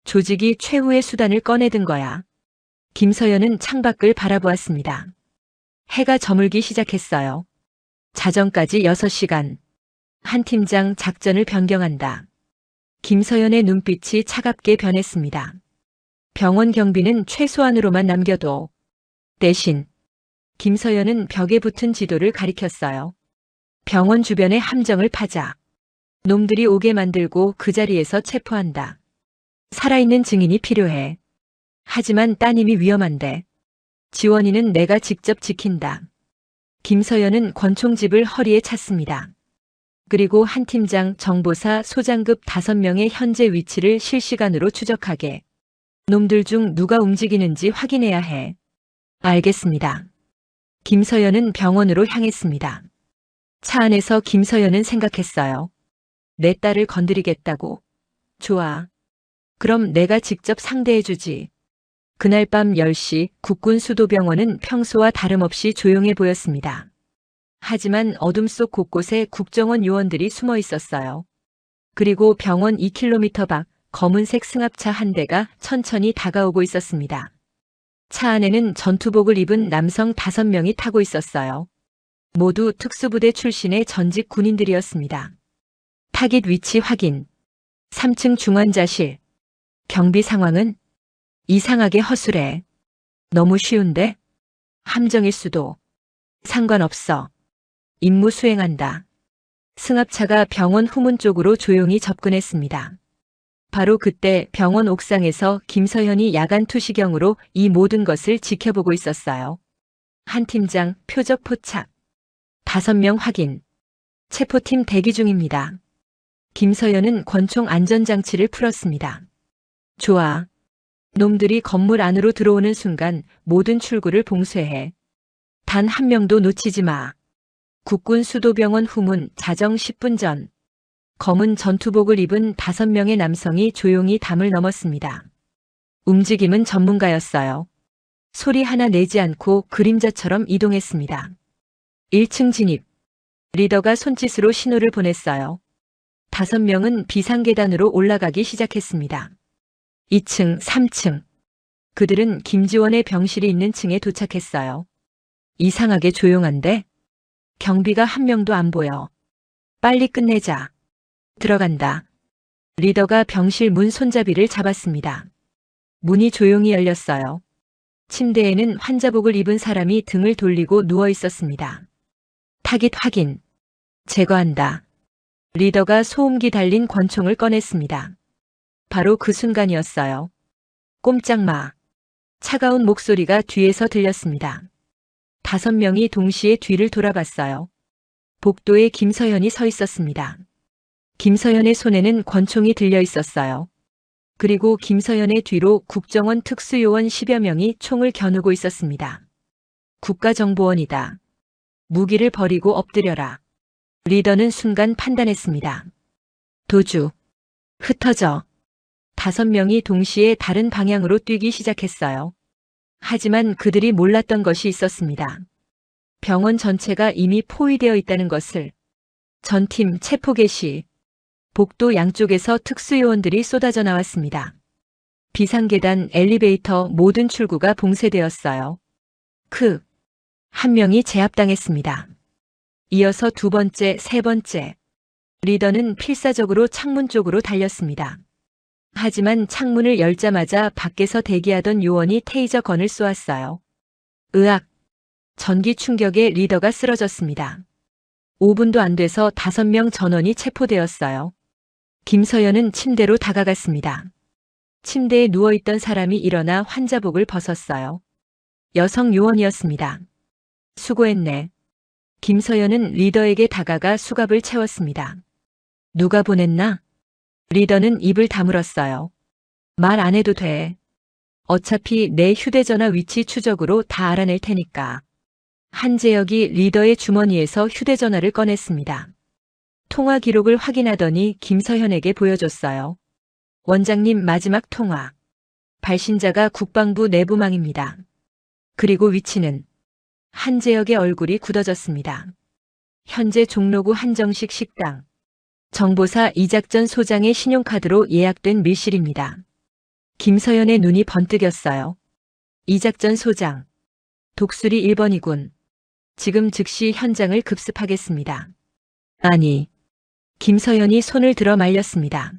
[SPEAKER 2] 조직이 최후의 수단을 꺼내든 거야. 김서연은 창밖을 바라보았습니다. 해가 저물기 시작했어요. 자정까지 6시간. 한 팀장 작전을 변경한다. 김서연의 눈빛이 차갑게 변했습니다. 병원 경비는 최소한으로만 남겨둬. 대신 김서연은 벽에 붙은 지도를 가리켰어요. 병원 주변의 함정을 파자. 놈들이 오게 만들고 그 자리에서 체포한다. 살아있는 증인이 필요해. 하지만 따님이 위험한데. 지원이는 내가 직접 지킨다. 김서연은 권총집을 허리에 찼습니다. 그리고 한 팀장 정보사 소장급 5명의 현재 위치를 실시간으로 추적하게. 놈들 중 누가 움직이는지 확인해야 해. 알겠습니다. 김서연은 병원으로 향했습니다. 차 안에서 김서연은 생각했어요. 내 딸을 건드리겠다고. 좋아. 그럼 내가 직접 상대해주지. 그날 밤 10시 국군 수도병원은 평소와 다름없이 조용해 보였습니다. 하지만 어둠 속 곳곳에 국정원 요원들이 숨어 있었어요. 그리고 병원 2km 밖 검은색 승합차 한 대가 천천히 다가오고 있었습니다. 차 안에는 전투복을 입은 남성 5명이 타고 있었어요. 모두 특수부대 출신의 전직 군인들이었습니다. 타깃 위치 확인. 3층 중환자실. 경비 상황은? 이상하게 허술해. 너무 쉬운데? 함정일 수도. 상관없어. 임무 수행한다. 승합차가 병원 후문 쪽으로 조용히 접근했습니다. 바로 그때 병원 옥상에서 김서연이 야간 투시경으로 이 모든 것을 지켜보고 있었어요. 한 팀장 표적 포착. 5명 확인. 체포팀 대기 중입니다. 김서연은 권총 안전장치를 풀었습니다. 좋아. 놈들이 건물 안으로 들어오는 순간 모든 출구를 봉쇄해. 단 한 명도 놓치지 마. 국군 수도병원 후문 자정 10분 전. 검은 전투복을 입은 5명의 남성이 조용히 담을 넘었습니다. 움직임은 전문가였어요. 소리 하나 내지 않고 그림자처럼 이동했습니다. 1층 진입. 리더가 손짓으로 신호를 보냈어요. 5명은 비상계단으로 올라가기 시작했습니다. 2층, 3층. 그들은 김지원의 병실이 있는 층에 도착했어요. 이상하게 조용한데? 경비가 한 명도 안 보여. 빨리 끝내자. 들어간다. 리더가 병실 문 손잡이를 잡았습니다. 문이 조용히 열렸어요. 침대에는 환자복을 입은 사람이 등을 돌리고 누워 있었습니다. 타깃 확인. 제거한다. 리더가 소음기 달린 권총을 꺼냈습니다. 바로 그 순간이었어요. 꼼짝 마. 차가운 목소리가 뒤에서 들렸습니다. 5명이 동시에 뒤를 돌아봤어요. 복도에 김서현이 서 있었습니다. 김서현의 손에는 권총이 들려 있었어요. 그리고 김서현의 뒤로 국정원 특수요원 10여 명이 총을 겨누고 있었습니다. 국가정보원이다. 무기를 버리고 엎드려라. 리더는 순간 판단했습니다. 도주. 흩어져. 5명이 동시에 다른 방향으로 뛰기 시작했어요. 하지만 그들이 몰랐던 것이 있었습니다. 병원 전체가 이미 포위되어 있다는 것을. 전팀 체포 개시. 복도 양쪽에서 특수요원들이 쏟아져 나왔습니다. 비상계단, 엘리베이터 모든 출구가 봉쇄되었어요. 한 명이 제압당했습니다. 이어서 2번째, 3번째. 리더는 필사적으로 창문 쪽으로 달렸습니다. 하지만 창문을 열자마자 밖에서 대기하던 요원이 테이저건을 쏘았어요. 으악! 전기 충격에 리더가 쓰러졌습니다. 5분도 안 돼서 5명 전원이 체포되었어요. 김서연은 침대로 다가갔습니다. 침대에 누워있던 사람이 일어나 환자복을 벗었어요. 여성 요원이었습니다. 수고했네. 김서연은 리더에게 다가가 수갑을 채웠습니다. 누가 보냈나? 리더는 입을 다물었어요. 말 안 해도 돼. 어차피 내 휴대전화 위치 추적으로 다 알아낼 테니까. 한재혁이 리더의 주머니에서 휴대전화를 꺼냈습니다. 통화 기록을 확인하더니 김서현에게 보여줬어요. 원장님 마지막 통화. 발신자가 국방부 내부망입니다. 그리고 위치는 한재혁의 얼굴이 굳어졌습니다. 현재 종로구 한정식 식당. 정보사 이작전 소장의 신용카드로 예약된 밀실입니다. 김서연의 눈이 번뜩였어요. 이작전 소장. 독수리 1번이군. 지금 즉시 현장을 급습하겠습니다. 아니. 김서연이 손을 들어 말렸습니다.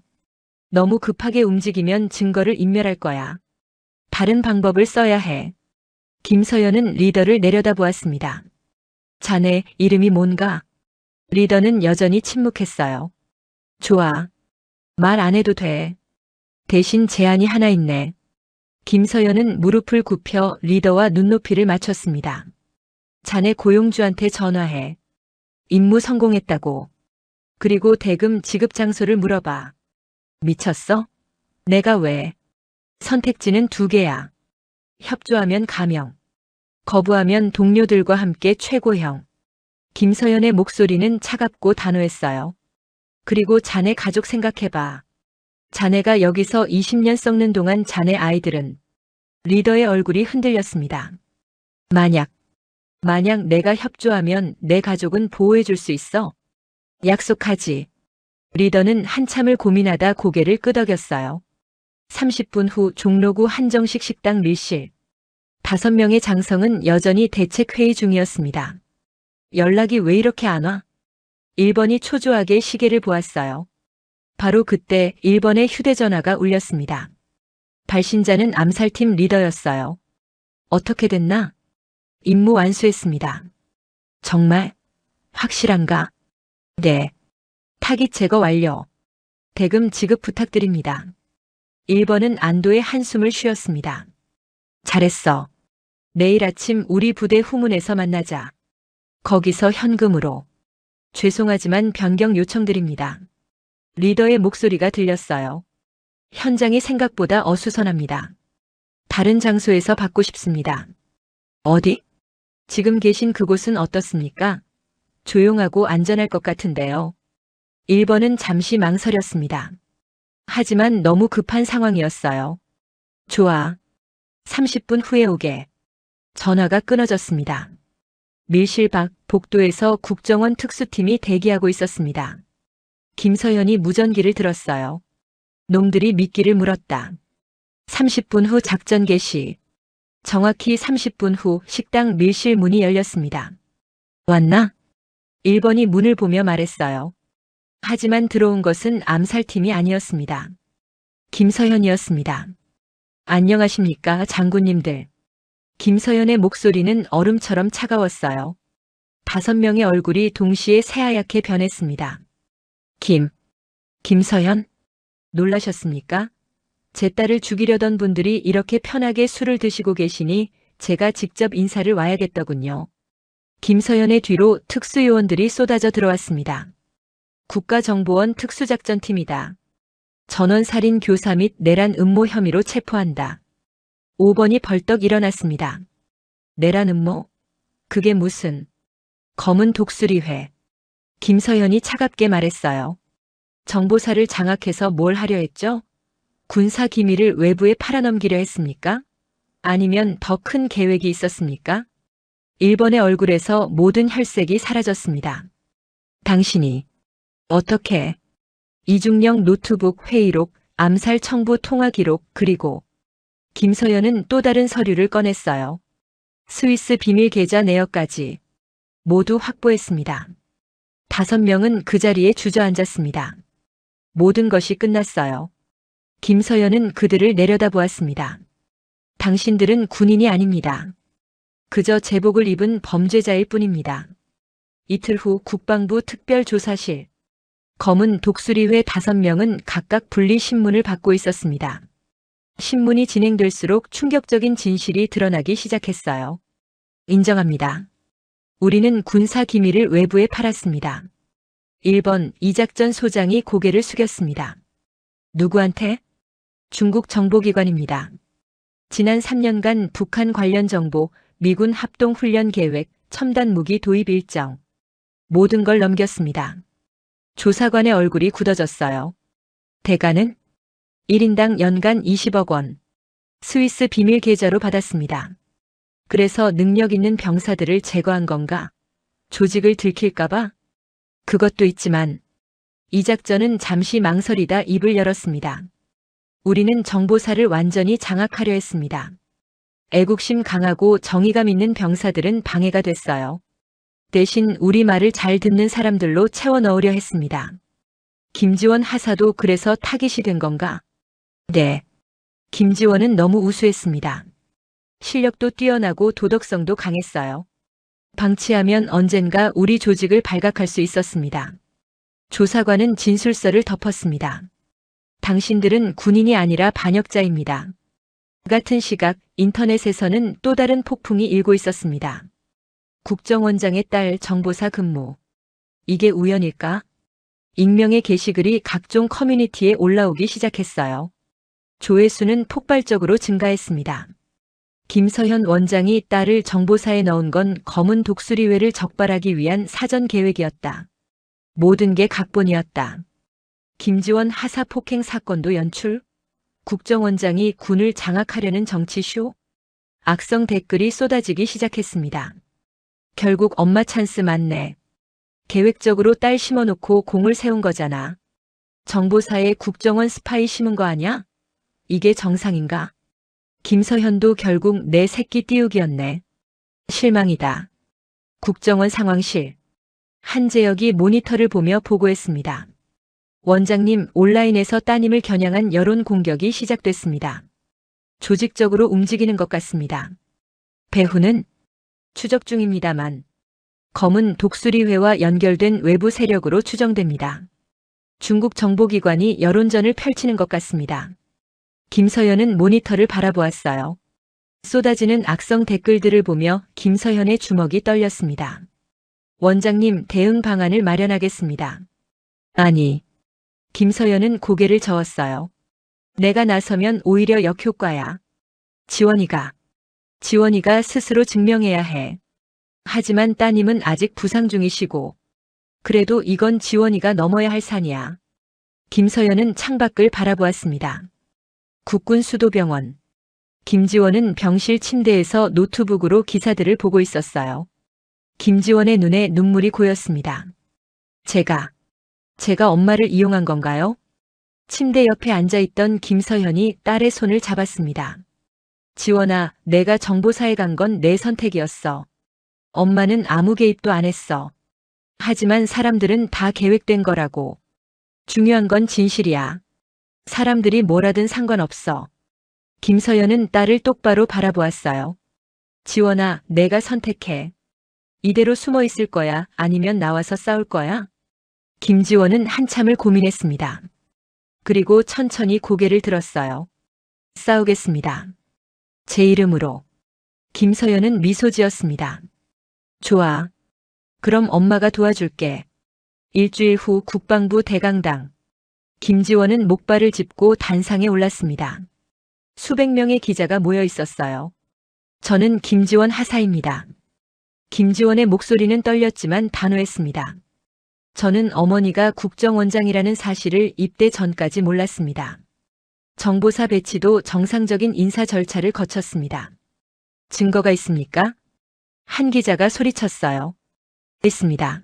[SPEAKER 2] 너무 급하게 움직이면 증거를 인멸할 거야. 다른 방법을 써야 해. 김서연은 리더를 내려다보았습니다. 자네 이름이 뭔가? 리더는 여전히 침묵했어요. 좋아. 말 안 해도 돼. 대신 제안이 하나 있네. 김서연은 무릎을 굽혀 리더와 눈높이를 맞췄습니다. 자네 고용주한테 전화해. 임무 성공했다고. 그리고 대금 지급 장소를 물어봐. 미쳤어? 내가 왜? 선택지는 2개야. 협조하면 감형. 거부하면 동료들과 함께 최고형. 김서연의 목소리는 차갑고 단호했어요. 그리고 자네 가족 생각해봐. 자네가 여기서 20년 썩는 동안 자네 아이들은. 리더의 얼굴이 흔들렸습니다. 만약 내가 협조하면 내 가족은 보호해줄 수 있어? 약속하지. 리더는 한참을 고민하다 고개를 끄덕였어요. 30분 후 종로구 한정식 식당 밀실. 5명의 장성은 여전히 대책회의 중이었습니다. 연락이 왜 이렇게 안 와? 1번이 초조하게 시계를 보았어요. 바로 그때 1번의 휴대전화가 울렸습니다. 발신자는 암살팀 리더였어요. 어떻게 됐나? 임무 완수했습니다. 정말? 확실한가? 네. 타깃 제거 완료. 대금 지급 부탁드립니다. 1번은 안도의 한숨을 쉬었습니다. 잘했어. 내일 아침 우리 부대 후문에서 만나자. 거기서 현금으로. 죄송하지만 변경 요청드립니다. 리더의 목소리가 들렸어요. 현장이 생각보다 어수선합니다. 다른 장소에서 받고 싶습니다. 어디? 지금 계신 그곳은 어떻습니까? 조용하고 안전할 것 같은데요. 1번은 잠시 망설였습니다. 하지만 너무 급한 상황이었어요. 좋아. 30분 후에 오게. 전화가 끊어졌습니다. 밀실 밖 복도에서 국정원 특수팀이 대기하고 있었습니다. 김서연이 무전기를 들었어요. 놈들이 미끼를 물었다. 30분 후 작전 개시. 정확히 30분 후 식당 밀실 문이 열렸습니다. 왔나? 1번이 문을 보며 말했어요. 하지만 들어온 것은 암살팀이 아니었습니다. 김서현이었습니다. 안녕하십니까, 장군님들. 김서현의 목소리는 얼음처럼 차가웠어요. 5명의 얼굴이 동시에 새하얗게 변했습니다. 김서현? 놀라셨습니까? 제 딸을 죽이려던 분들이 이렇게 편하게 술을 드시고 계시니 제가 직접 인사를 와야겠더군요. 김서현의 뒤로 특수요원들이 쏟아져 들어왔습니다. 국가정보원 특수작전팀이다. 전원살인 교사 및 내란 음모 혐의로 체포한다. 5번이 벌떡 일어났습니다. 내란 음모? 그게 무슨? 검은 독수리회. 김서현이 차갑게 말했어요. 정보사를 장악해서 뭘 하려 했죠? 군사 기밀을 외부에 팔아넘기려 했습니까? 아니면 더 큰 계획이 있었습니까? 1번의 얼굴에서 모든 혈색이 사라졌습니다. 당신이 어떻게? 이중령 노트북 회의록, 암살 청부 통화 기록, 그리고 김서현은 또 다른 서류를 꺼냈어요. 스위스 비밀 계좌 내역까지 모두 확보했습니다. 5명은 그 자리에 주저앉았습니다. 모든 것이 끝났어요. 김서현은 그들을 내려다보았습니다. 당신들은 군인이 아닙니다. 그저 제복을 입은 범죄자일 뿐입니다. 이틀 후 국방부 특별조사실. 검은 독수리회 5명은 각각 분리 신문을 받고 있었습니다. 신문이 진행될수록 충격적인 진실이 드러나기 시작했어요. 인정합니다. 우리는 군사 기밀을 외부에 팔았습니다. 1번 이작전 소장이 고개를 숙였습니다. 누구한테? 중국 정보기관입니다. 지난 3년간 북한 관련 정보, 미군 합동훈련 계획, 첨단 무기 도입 일정. 모든 걸 넘겼습니다. 조사관의 얼굴이 굳어졌어요. 대가는 1인당 연간 20억 원. 스위스 비밀 계좌로 받았습니다. 그래서 능력 있는 병사들을 제거한 건가? 조직을 들킬까봐? 그것도 있지만 이 작전은 잠시 망설이다 입을 열었습니다. 우리는 정보사를 완전히 장악하려 했습니다. 애국심 강하고 정의감 있는 병사들은 방해가 됐어요. 대신 우리 말을 잘 듣는 사람들로 채워 넣으려 했습니다. 김지원 하사도 그래서 타깃이 된 건가? 네. 김지원은 너무 우수했습니다. 실력도 뛰어나고 도덕성도 강했어요. 방치하면 언젠가 우리 조직을 발각할 수 있었습니다. 조사관은 진술서를 덮었습니다. 당신들은 군인이 아니라 반역자입니다. 같은 시각 인터넷에서는 또 다른 폭풍이 일고 있었습니다. 국정원장의 딸 정보사 근무. 이게 우연일까? 익명의 게시글이 각종 커뮤니티에 올라오기 시작했어요. 조회수는 폭발적으로 증가했습니다. 김서현 원장이 딸을 정보사에 넣은 건 검은 독수리회를 적발하기 위한 사전 계획이었다. 모든 게 각본이었다. 김지원 하사 폭행 사건도 연출? 국정원장이 군을 장악하려는 정치쇼? 악성 댓글이 쏟아지기 시작했습니다. 결국 엄마 찬스 맞네. 계획적으로 딸 심어놓고 공을 세운 거잖아. 정보사에 국정원 스파이 심은 거 아냐? 이게 정상인가? 김서현도 결국 내 새끼 띄우기였네. 실망이다. 국정원 상황실. 한재혁이 모니터를 보며 보고했습니다. 원장님, 온라인에서 따님을 겨냥한 여론 공격이 시작됐습니다. 조직적으로 움직이는 것 같습니다. 배후는 추적 중입니다만 검은 독수리회와 연결된 외부 세력으로 추정됩니다. 중국 정보기관이 여론전을 펼치는 것 같습니다. 김서현은 모니터를 바라보았어요. 쏟아지는 악성 댓글들을 보며 김서현의 주먹이 떨렸습니다. 원장님, 대응 방안을 마련하겠습니다. 아니. 김서현은 고개를 저었어요. 내가 나서면 오히려 역효과야. 지원이가 스스로 증명해야 해. 하지만 따님은 아직 부상 중이시고. 그래도 이건 지원이가 넘어야 할 산이야. 김서현은 창밖을 바라보았습니다. 국군 수도병원. 김지원은 병실 침대에서 노트북으로 기사들을 보고 있었어요. 김지원의 눈에 눈물이 고였습니다. 제가 엄마를 이용한 건가요? 침대 옆에 앉아있던 김서현이 딸의 손을 잡았습니다. 지원아, 내가 정보사에 간 건 내 선택이었어. 엄마는 아무 개입도 안 했어. 하지만 사람들은 다 계획된 거라고. 중요한 건 진실이야. 사람들이 뭐라든 상관없어. 김서연은 딸을 똑바로 바라보았어요. 지원아, 내가 선택해. 이대로 숨어 있을 거야? 아니면 나와서 싸울 거야? 김지원은 한참을 고민했습니다. 그리고 천천히 고개를 들었어요. 싸우겠습니다. 제 이름으로. 김서연은 미소 지었습니다. 좋아. 그럼 엄마가 도와줄게. 일주일 후 국방부 대강당. 김지원은 목발을 짚고 단상에 올랐습니다. 수백 명의 기자가 모여 있었어요. 저는 김지원 하사입니다. 김지원의 목소리는 떨렸지만 단호했습니다. 저는 어머니가 국정원장이라는 사실을 입대 전까지 몰랐습니다. 정보사 배치도 정상적인 인사 절차를 거쳤습니다. 증거가 있습니까? 한 기자가 소리쳤어요. 있습니다.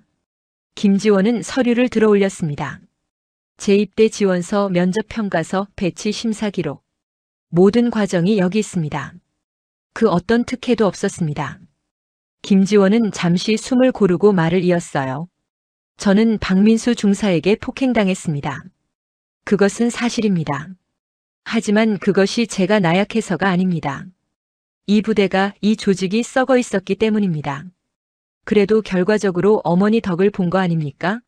[SPEAKER 2] 김지원은 서류를 들어 올렸습니다. 재입대 지원서, 면접 평가서, 배치 심사 기록. 모든 과정이 여기 있습니다. 그 어떤 특혜도 없었습니다. 김지원은 잠시 숨을 고르고 말을 이었어요. 저는 박민수 중사에게 폭행당했습니다. 그것은 사실입니다. 하지만 그것이 제가 나약해서가 아닙니다. 이 부대가, 이 조직이 썩어 있었기 때문입니다. 그래도 결과적으로 어머니 덕을 본 거 아닙니까?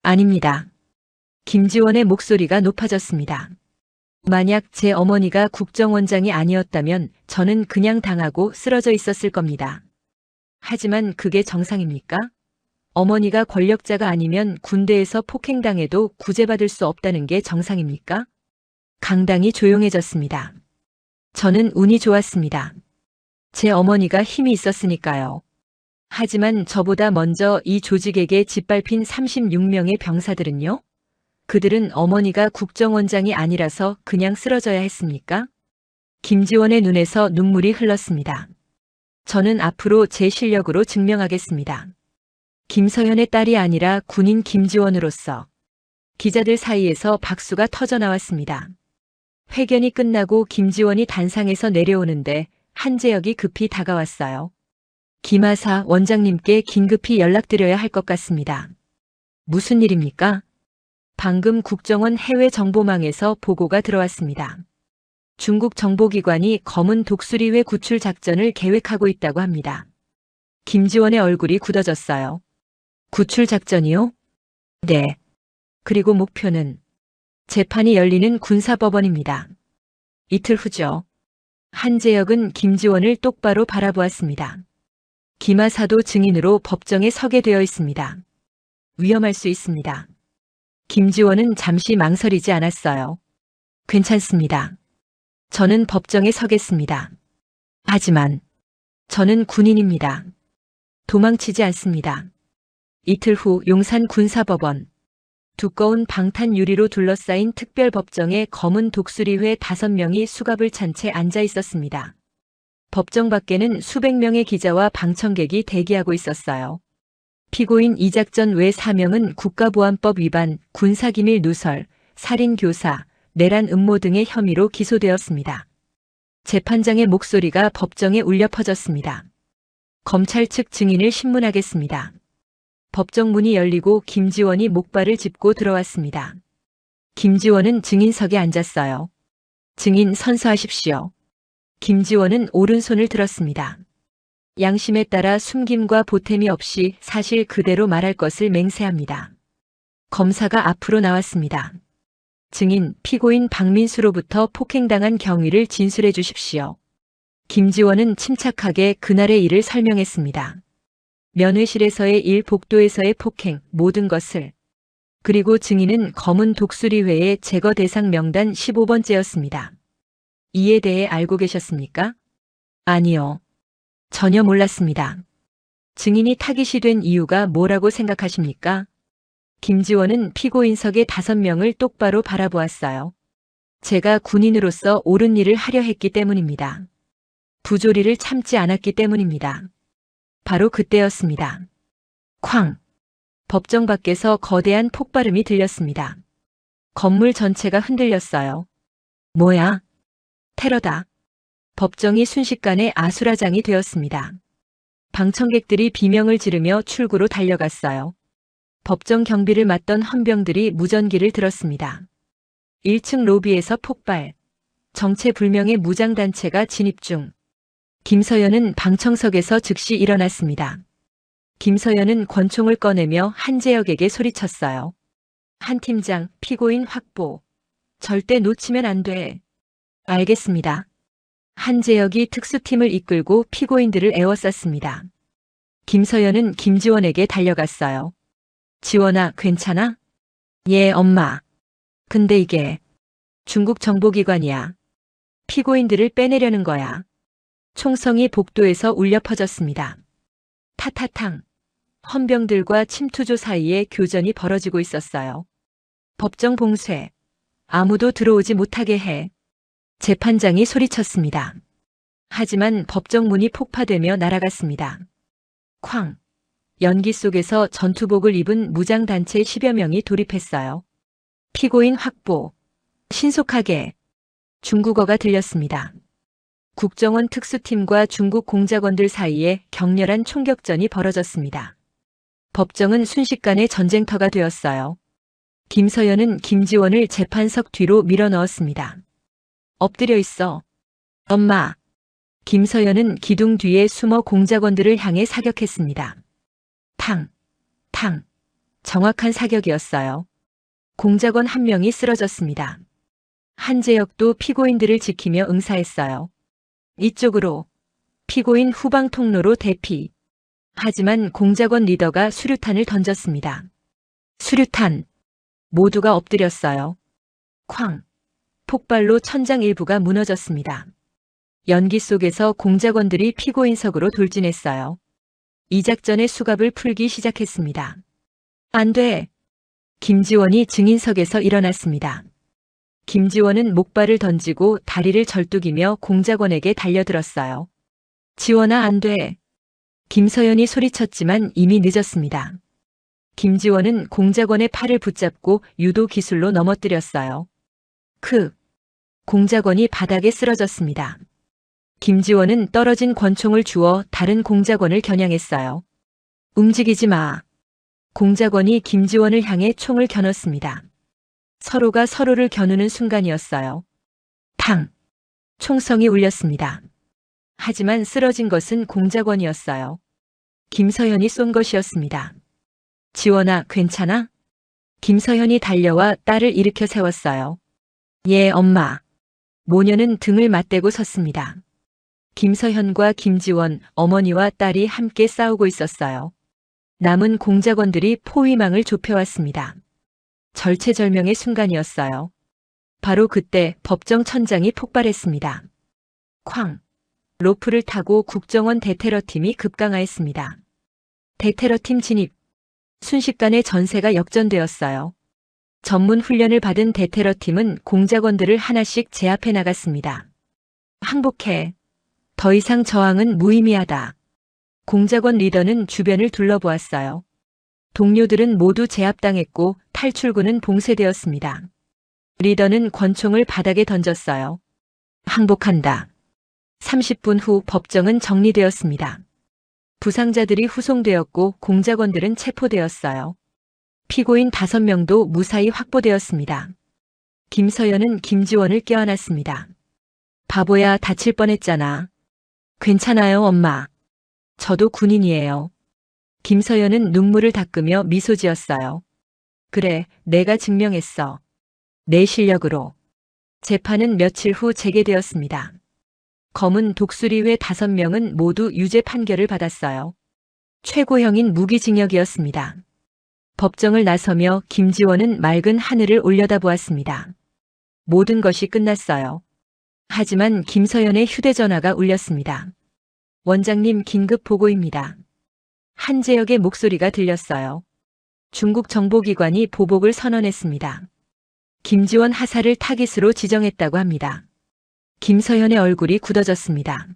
[SPEAKER 2] 아닙니다. 김지원의 목소리가 높아졌습니다. 만약 제 어머니가 국정원장이 아니었다면 저는 그냥 당하고 쓰러져 있었을 겁니다. 하지만 그게 정상입니까? 어머니가 권력자가 아니면 군대에서 폭행당해도 구제받을 수 없다는 게 정상입니까? 강당이 조용해졌습니다. 저는 운이 좋았습니다. 제 어머니가 힘이 있었으니까요. 하지만 저보다 먼저 이 조직에게 짓밟힌 36명의 병사들은요? 그들은 어머니가 국정원장이 아니라서 그냥 쓰러져야 했습니까? 김지원의 눈에서 눈물이 흘렀습니다. 저는 앞으로 제 실력으로 증명하겠습니다. 김서연의 딸이 아니라 군인 김지원으로서. 기자들 사이에서 박수가 터져 나왔습니다. 회견이 끝나고 김지원이 단상에서 내려오는데 한재혁이 급히 다가왔어요. 김하사 원장님께 긴급히 연락드려야 할 것 같습니다. 무슨 일입니까? 방금 국정원 해외 정보망에서 보고가 들어왔습니다. 중국 정보기관이 검은 독수리회 구출 작전을 계획하고 있다고 합니다. 김지원의 얼굴이 굳어졌어요. 구출 작전이요? 네. 그리고 목표는 재판이 열리는 군사법원입니다. 이틀 후죠. 한재혁은 김지원을 똑바로 바라보았습니다. 김하사도 증인으로 법정에 서게 되어 있습니다. 위험할 수 있습니다. 김지원은 잠시 망설이지 않았어요. 괜찮습니다. 저는 법정에 서겠습니다. 하지만 저는 군인입니다. 도망치지 않습니다. 이틀 후 용산 군사법원. 두꺼운 방탄 유리로 둘러싸인 특별법정에 검은 독수리회 5명이 수갑을 찬 채 앉아 있었습니다. 법정 밖에는 수백 명의 기자와 방청객이 대기하고 있었어요. 피고인 이작전 외 4명은 국가보안법 위반, 군사기밀 누설, 살인교사, 내란 음모 등의 혐의로 기소되었습니다. 재판장의 목소리가 법정에 울려 퍼졌습니다. 검찰 측 증인을 신문하겠습니다. 법정 문이 열리고 김지원이 목발을 짚고 들어왔습니다. 김지원은 증인석에 앉았어요. 증인 선서하십시오. 김지원은 오른손을 들었습니다. 양심에 따라 숨김과 보탬이 없이 사실 그대로 말할 것을 맹세합니다. 검사가 앞으로 나왔습니다. 증인, 피고인 박민수로부터 폭행당한 경위를 진술해 주십시오. 김지원은 침착하게 그날의 일을 설명했습니다. 면회실에서의 일, 복도에서의 폭행, 모든 것을. 그리고 증인은 검은 독수리회의 제거 대상 명단 15번째였습니다. 이에 대해 알고 계셨습니까? 아니요. 전혀 몰랐습니다. 증인이 타깃이 된 이유가 뭐라고 생각하십니까? 김지원은 피고인석의 5명을 똑바로 바라보았어요. 제가 군인으로서 옳은 일을 하려 했기 때문입니다. 부조리를 참지 않았기 때문입니다. 바로 그때였습니다. 쾅! 법정 밖에서 거대한 폭발음이 들렸습니다. 건물 전체가 흔들렸어요. 뭐야? 테러다. 법정이 순식간에 아수라장이 되었습니다. 방청객들이 비명을 지르며 출구로 달려갔어요. 법정 경비를 맡던 헌병들이 무전기를 들었습니다. 1층 로비에서 폭발. 정체불명의 무장단체가 진입 중. 김서연은 방청석에서 즉시 일어났습니다. 김서연은 권총을 꺼내며 한재혁에게 소리쳤어요. 한 팀장, 피고인 확보. 절대 놓치면 안 돼. 알겠습니다. 한재혁이 특수팀을 이끌고 피고인들을 에워쌌습니다. 김서연은 김지원에게 달려갔어요. 지원아, 괜찮아? 예, 엄마. 근데 이게 중국 정보기관이야. 피고인들을 빼내려는 거야. 총성이 복도에서 울려 퍼졌습니다. 타타탕. 헌병들과 침투조 사이에 교전이 벌어지고 있었어요. 법정 봉쇄. 아무도 들어오지 못하게 해. 재판장이 소리쳤습니다. 하지만 법정 문이 폭파되며 날아갔습니다. 쾅. 연기 속에서 전투복을 입은 무장단체 10여 명이 돌입했어요. 피고인 확보. 신속하게. 중국어가 들렸습니다. 국정원 특수팀과 중국 공작원들 사이에 격렬한 총격전이 벌어졌습니다. 법정은 순식간에 전쟁터가 되었어요. 김서연은 김지원을 재판석 뒤로 밀어 넣었습니다. 엎드려 있어. 엄마. 김서연은 기둥 뒤에 숨어 공작원들을 향해 사격했습니다. 탕, 탕. 정확한 사격이었어요. 공작원 한 명이 쓰러졌습니다. 한재혁도 피고인들을 지키며 응사했어요. 이쪽으로. 피고인 후방 통로로 대피. 하지만 공작원 리더가 수류탄을 던졌습니다. 수류탄. 모두가 엎드렸어요. 쾅. 폭발로 천장 일부가 무너졌습니다. 연기 속에서 공작원들이 피고인석으로 돌진했어요. 이 작전의 수갑을 풀기 시작했습니다. 안 돼. 김지원이 증인석에서 일어났습니다. 김지원은 목발을 던지고 다리를 절뚝이며 공작원에게 달려들었어요. 지원아, 안 돼. 김서연이 소리쳤지만 이미 늦었습니다. 김지원은 공작원의 팔을 붙잡고 유도 기술로 넘어뜨렸어요. 공작원이 바닥에 쓰러졌습니다. 김지원은 떨어진 권총을 주워 다른 공작원을 겨냥했어요. 움직이지 마. 공작원이 김지원을 향해 총을 겨눴습니다. 서로가 서로를 겨누는 순간이었어요. 탕! 총성이 울렸습니다. 하지만 쓰러진 것은 공작원이었어요. 김서연이 쏜 것이었습니다. 지원아, 괜찮아? 김서연이 달려와 딸을 일으켜 세웠어요. 예, 엄마. 모녀는 등을 맞대고 섰습니다. 김서현과 김지원, 어머니와 딸이 함께 싸우고 있었어요. 남은 공작원들이 포위망을 좁혀왔습니다. 절체절명의 순간이었어요. 바로 그때 법정 천장이 폭발했습니다. 쾅! 로프를 타고 국정원 대테러팀이 급강하였습니다. 대테러팀 진입. 순식간에 전세가 역전되었어요. 전문 훈련을 받은 대테러팀은 공작원들을 하나씩 제압해 나갔습니다. 항복해. 더 이상 저항은 무의미하다. 공작원 리더는 주변을 둘러보았어요. 동료들은 모두 제압당했고 탈출구는 봉쇄되었습니다. 리더는 권총을 바닥에 던졌어요. 항복한다. 30분 후 법정은 정리되었습니다. 부상자들이 후송되었고 공작원들은 체포되었어요. 피고인 5명도 무사히 확보되었습니다. 김서연은 김지원을 껴안았습니다. 바보야, 다칠 뻔했잖아. 괜찮아요, 엄마. 저도 군인이에요. 김서연은 눈물을 닦으며 미소 지었어요. 그래, 내가 증명했어. 내 실력으로. 재판은 며칠 후 재개되었습니다. 검은 독수리 외 5명은 모두 유죄 판결을 받았어요. 최고형인 무기징역이었습니다. 법정을 나서며 김지원은 맑은 하늘을 올려다보았습니다. 모든 것이 끝났어요. 하지만 김서연의 휴대전화가 울렸습니다. 원장님, 긴급 보고입니다. 한재혁의 목소리가 들렸어요. 중국 정보기관이 보복을 선언했습니다. 김지원 하사를 타깃으로 지정했다고 합니다. 김서연의 얼굴이 굳어졌습니다.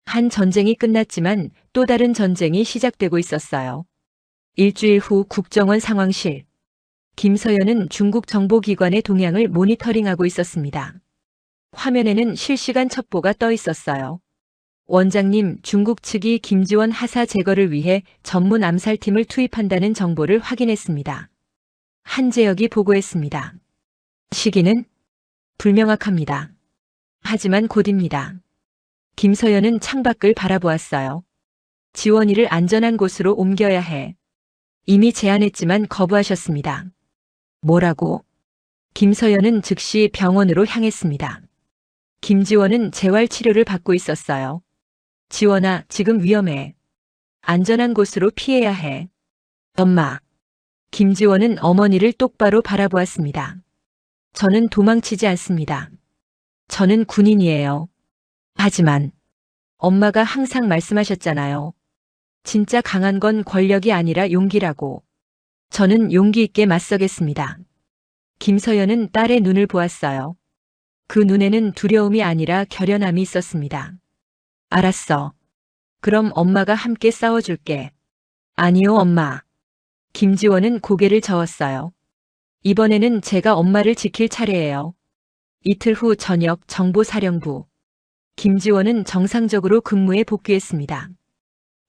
[SPEAKER 2] 한 전쟁이 끝났지만 또 다른 전쟁이 시작되고 있었어요. 일주일 후 국정원 상황실. 김서연은 중국 정보기관의 동향을 모니터링하고 있었습니다. 화면에는 실시간 첩보가 떠 있었어요. 원장님, 중국 측이 김지원 하사 제거를 위해 전문 암살팀을 투입한다는 정보를 확인했습니다. 한재혁이 보고했습니다. 시기는 불명확합니다. 하지만 곧입니다. 김서연은 창밖을 바라보았어요. 지원이를 안전한 곳으로 옮겨야 해. 이미 제안했지만 거부하셨습니다. 뭐라고? 김서연은 즉시 병원으로 향했습니다. 김지원은 재활 치료를 받고 있었어요. 지원아, 지금 위험해. 안전한 곳으로 피해야 해. 엄마. 김지원은 어머니를 똑바로 바라보았습니다. 저는 도망치지 않습니다. 저는 군인이에요. 하지만 엄마가 항상 말씀하셨잖아요. 진짜 강한 건 권력이 아니라 용기라고. 저는 용기 있게 맞서겠습니다. 김서연은 딸의 눈을 보았어요. 그 눈에는 두려움이 아니라 결연함이 있었습니다. 알았어. 그럼 엄마가 함께 싸워줄게. 아니요, 엄마. 김지원은 고개를 저었어요. 이번에는 제가 엄마를 지킬 차례예요. 이틀 후 저녁 정보사령부. 김지원은 정상적으로 근무에 복귀했습니다.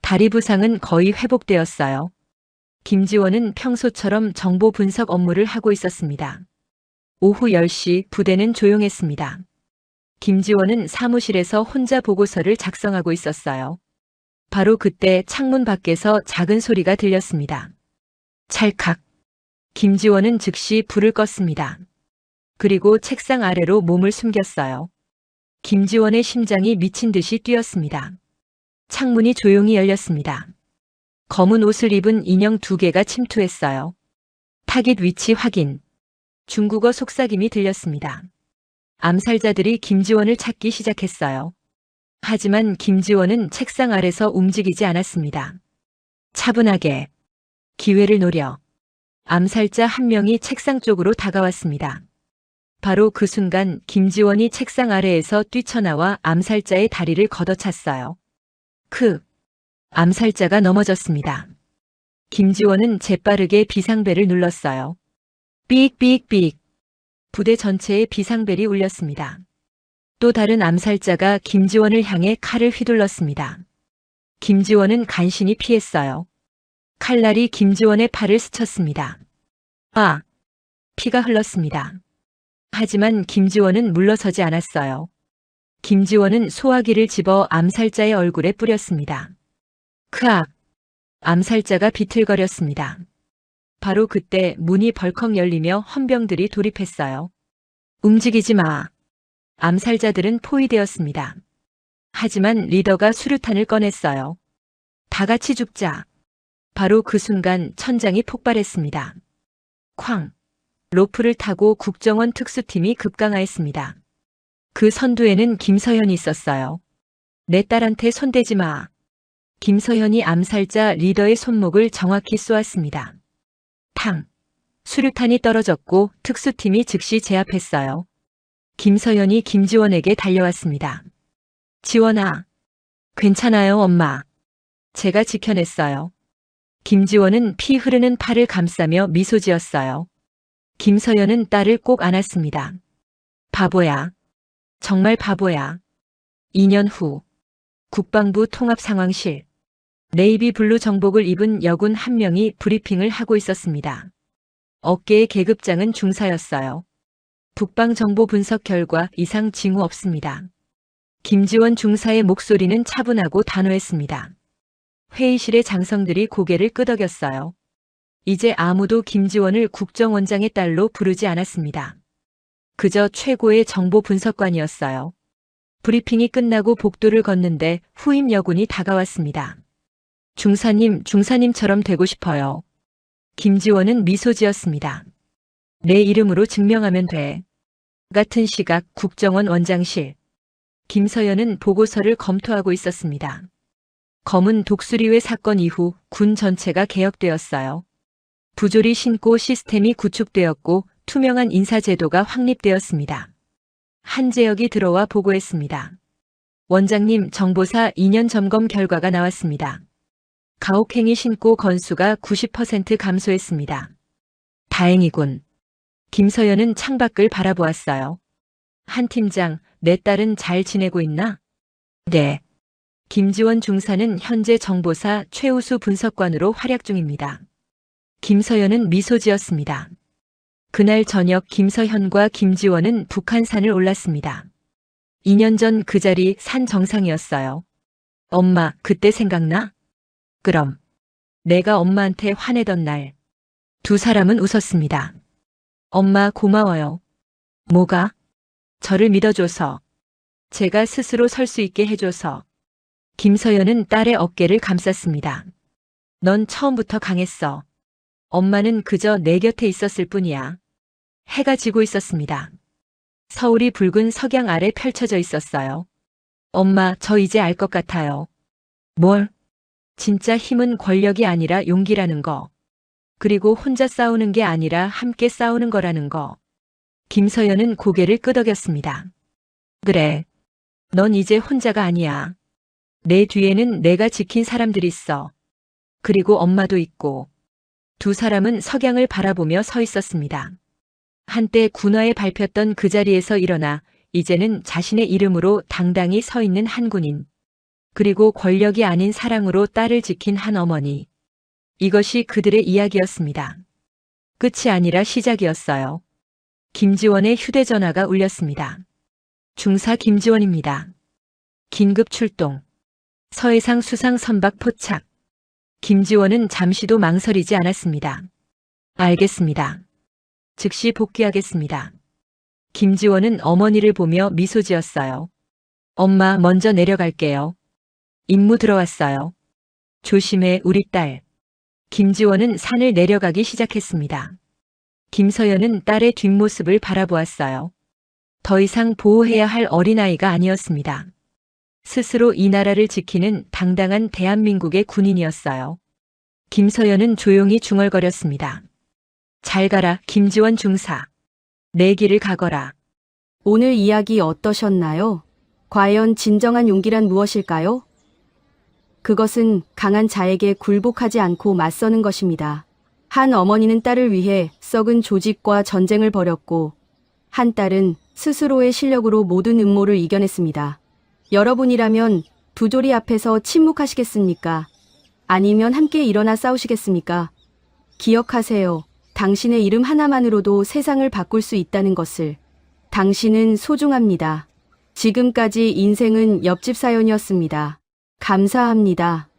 [SPEAKER 2] 다리 부상은 거의 회복되었어요. 김지원은 평소처럼 정보 분석 업무를 하고 있었습니다. 오후 10시 부대는 조용했습니다. 김지원은 사무실에서 혼자 보고서를 작성하고 있었어요. 바로 그때 창문 밖에서 작은 소리가 들렸습니다. 찰칵. 김지원은 즉시 불을 껐습니다. 그리고 책상 아래로 몸을 숨겼어요. 김지원의 심장이 미친 듯이 뛰었습니다. 창문이 조용히 열렸습니다. 검은 옷을 입은 인형 2개가 침투했어요. 타깃 위치 확인. 중국어 속삭임이 들렸습니다. 암살자들이 김지원을 찾기 시작했어요. 하지만 김지원은 책상 아래서 움직이지 않았습니다. 차분하게 기회를 노려 암살자 한 명이 책상 쪽으로 다가왔습니다. 바로 그 순간 김지원이 책상 아래에서 뛰쳐나와 암살자의 다리를 걷어찼어요. 암살자가 넘어졌습니다. 김지원은 재빠르게 비상벨을 눌렀어요. 삑삑삑. 부대 전체에 비상벨이 울렸습니다. 또 다른 암살자가 김지원을 향해 칼을 휘둘렀습니다. 김지원은 간신히 피했어요. 칼날이 김지원의 팔을 스쳤습니다. 피가 흘렀습니다. 하지만 김지원은 물러서지 않았어요. 김지원은 소화기를 집어 암살자의 얼굴에 뿌렸습니다. 크악! 암살자가 비틀거렸습니다. 바로 그때 문이 벌컥 열리며 헌병들이 돌입했어요. 움직이지 마. 암살자들은 포위되었습니다. 하지만 리더가 수류탄을 꺼냈어요. 다 같이 죽자. 바로 그 순간 천장이 폭발했습니다. 쾅! 로프를 타고 국정원 특수팀이 급강하였습니다. 그 선두에는 김서현이 있었어요. 내 딸한테 손대지 마. 김서현이 암살자 리더의 손목을 정확히 쏘았습니다. 탕! 수류탄이 떨어졌고 특수팀이 즉시 제압했어요. 김서현이 김지원에게 달려왔습니다. 지원아. 괜찮아요, 엄마. 제가 지켜냈어요. 김지원은 피 흐르는 팔을 감싸며 미소 지었어요. 김서연은 딸을 꼭 안았습니다. 바보야. 정말 바보야. 2년 후 국방부 통합상황실. 네이비 블루 정복을 입은 여군 한 명이 브리핑을 하고 있었습니다. 어깨의 계급장은 중사였어요. 북방정보 분석 결과 이상 징후 없습니다. 김지원 중사의 목소리는 차분하고 단호했습니다. 회의실의 장성들이 고개를 끄덕였어요. 이제 아무도 김지원을 국정원장의 딸로 부르지 않았습니다. 그저 최고의 정보 분석관이었어요. 브리핑이 끝나고 복도를 걷는데 후임 여군이 다가왔습니다. 중사님처럼 되고 싶어요. 김지원은 미소 지었습니다. 내 이름으로 증명하면 돼. 같은 시각 국정원 원장실. 김서연은 보고서를 검토하고 있었습니다. 검은 독수리회 사건 이후 군 전체가 개혁되었어요. 부조리 신고 시스템이 구축되었고 투명한 인사제도가 확립되었습니다. 한재혁이 들어와 보고했습니다. 원장님, 정보사 2년 점검 결과가 나왔습니다. 가혹행위 신고 건수가 90% 감소했습니다. 다행이군. 김서연은 창밖을 바라보았어요. 한 팀장, 내 딸은 잘 지내고 있나? 네. 김지원 중사는 현재 정보사 최우수 분석관으로 활약 중입니다. 김서연은 미소 지었습니다. 그날 저녁 김서현과 김지원은 북한산을 올랐습니다. 2년 전 그 자리 산 정상이었어요. 엄마, 그때 생각나? 그럼. 내가 엄마한테 화내던 날. 두 사람은 웃었습니다. 엄마 고마워요. 뭐가? 저를 믿어줘서. 제가 스스로 설 수 있게 해줘서. 김서연은 딸의 어깨를 감쌌습니다. 넌 처음부터 강했어. 엄마는 그저 내 곁에 있었을 뿐이야. 해가 지고 있었습니다. 서울이 붉은 석양 아래 펼쳐져 있었어요. 엄마, 저 이제 알 것 같아요. 뭘? 진짜 힘은 권력이 아니라 용기라는 거. 그리고 혼자 싸우는 게 아니라 함께 싸우는 거라는 거. 김서연은 고개를 끄덕였습니다. 그래. 넌 이제 혼자가 아니야. 내 뒤에는 내가 지킨 사람들이 있어. 그리고 엄마도 있고. 두 사람은 석양을 바라보며 서 있었습니다. 한때 군화에 밟혔던 그 자리에서 일어나 이제는 자신의 이름으로 당당히 서 있는 한 군인. 그리고 권력이 아닌 사랑으로 딸을 지킨 한 어머니. 이것이 그들의 이야기였습니다. 끝이 아니라 시작이었어요. 김지원의 휴대전화가 울렸습니다. 중사 김지원입니다. 긴급 출동. 서해상 수상 선박 포착. 김지원은 잠시도 망설이지 않았습니다. 알겠습니다. 즉시 복귀하겠습니다. 김지원은 어머니를 보며 미소 지었어요. 엄마, 먼저 내려갈게요. 임무 들어왔어요. 조심해, 우리 딸. 김지원은 산을 내려가기 시작했습니다. 김서연은 딸의 뒷모습을 바라보았어요. 더 이상 보호해야 할 어린아이가 아니었습니다. 스스로 이 나라를 지키는 당당한 대한민국의 군인이었어요. 김서연은 조용히 중얼거렸습니다. 잘 가라, 김지원 중사. 내 길을 가거라.
[SPEAKER 3] 오늘 이야기 어떠셨나요? 과연 진정한 용기란 무엇일까요? 그것은 강한 자에게 굴복하지 않고 맞서는 것입니다. 한 어머니는 딸을 위해 썩은 조직과 전쟁을 벌였고, 한 딸은 스스로의 실력으로 모든 음모를 이겨냈습니다. 여러분이라면 두 조리 앞에서 침묵하시겠습니까? 아니면 함께 일어나 싸우시겠습니까? 기억하세요. 당신의 이름 하나만으로도 세상을 바꿀 수 있다는 것을. 당신은 소중합니다. 지금까지 인생은 옆집 사연이었습니다. 감사합니다.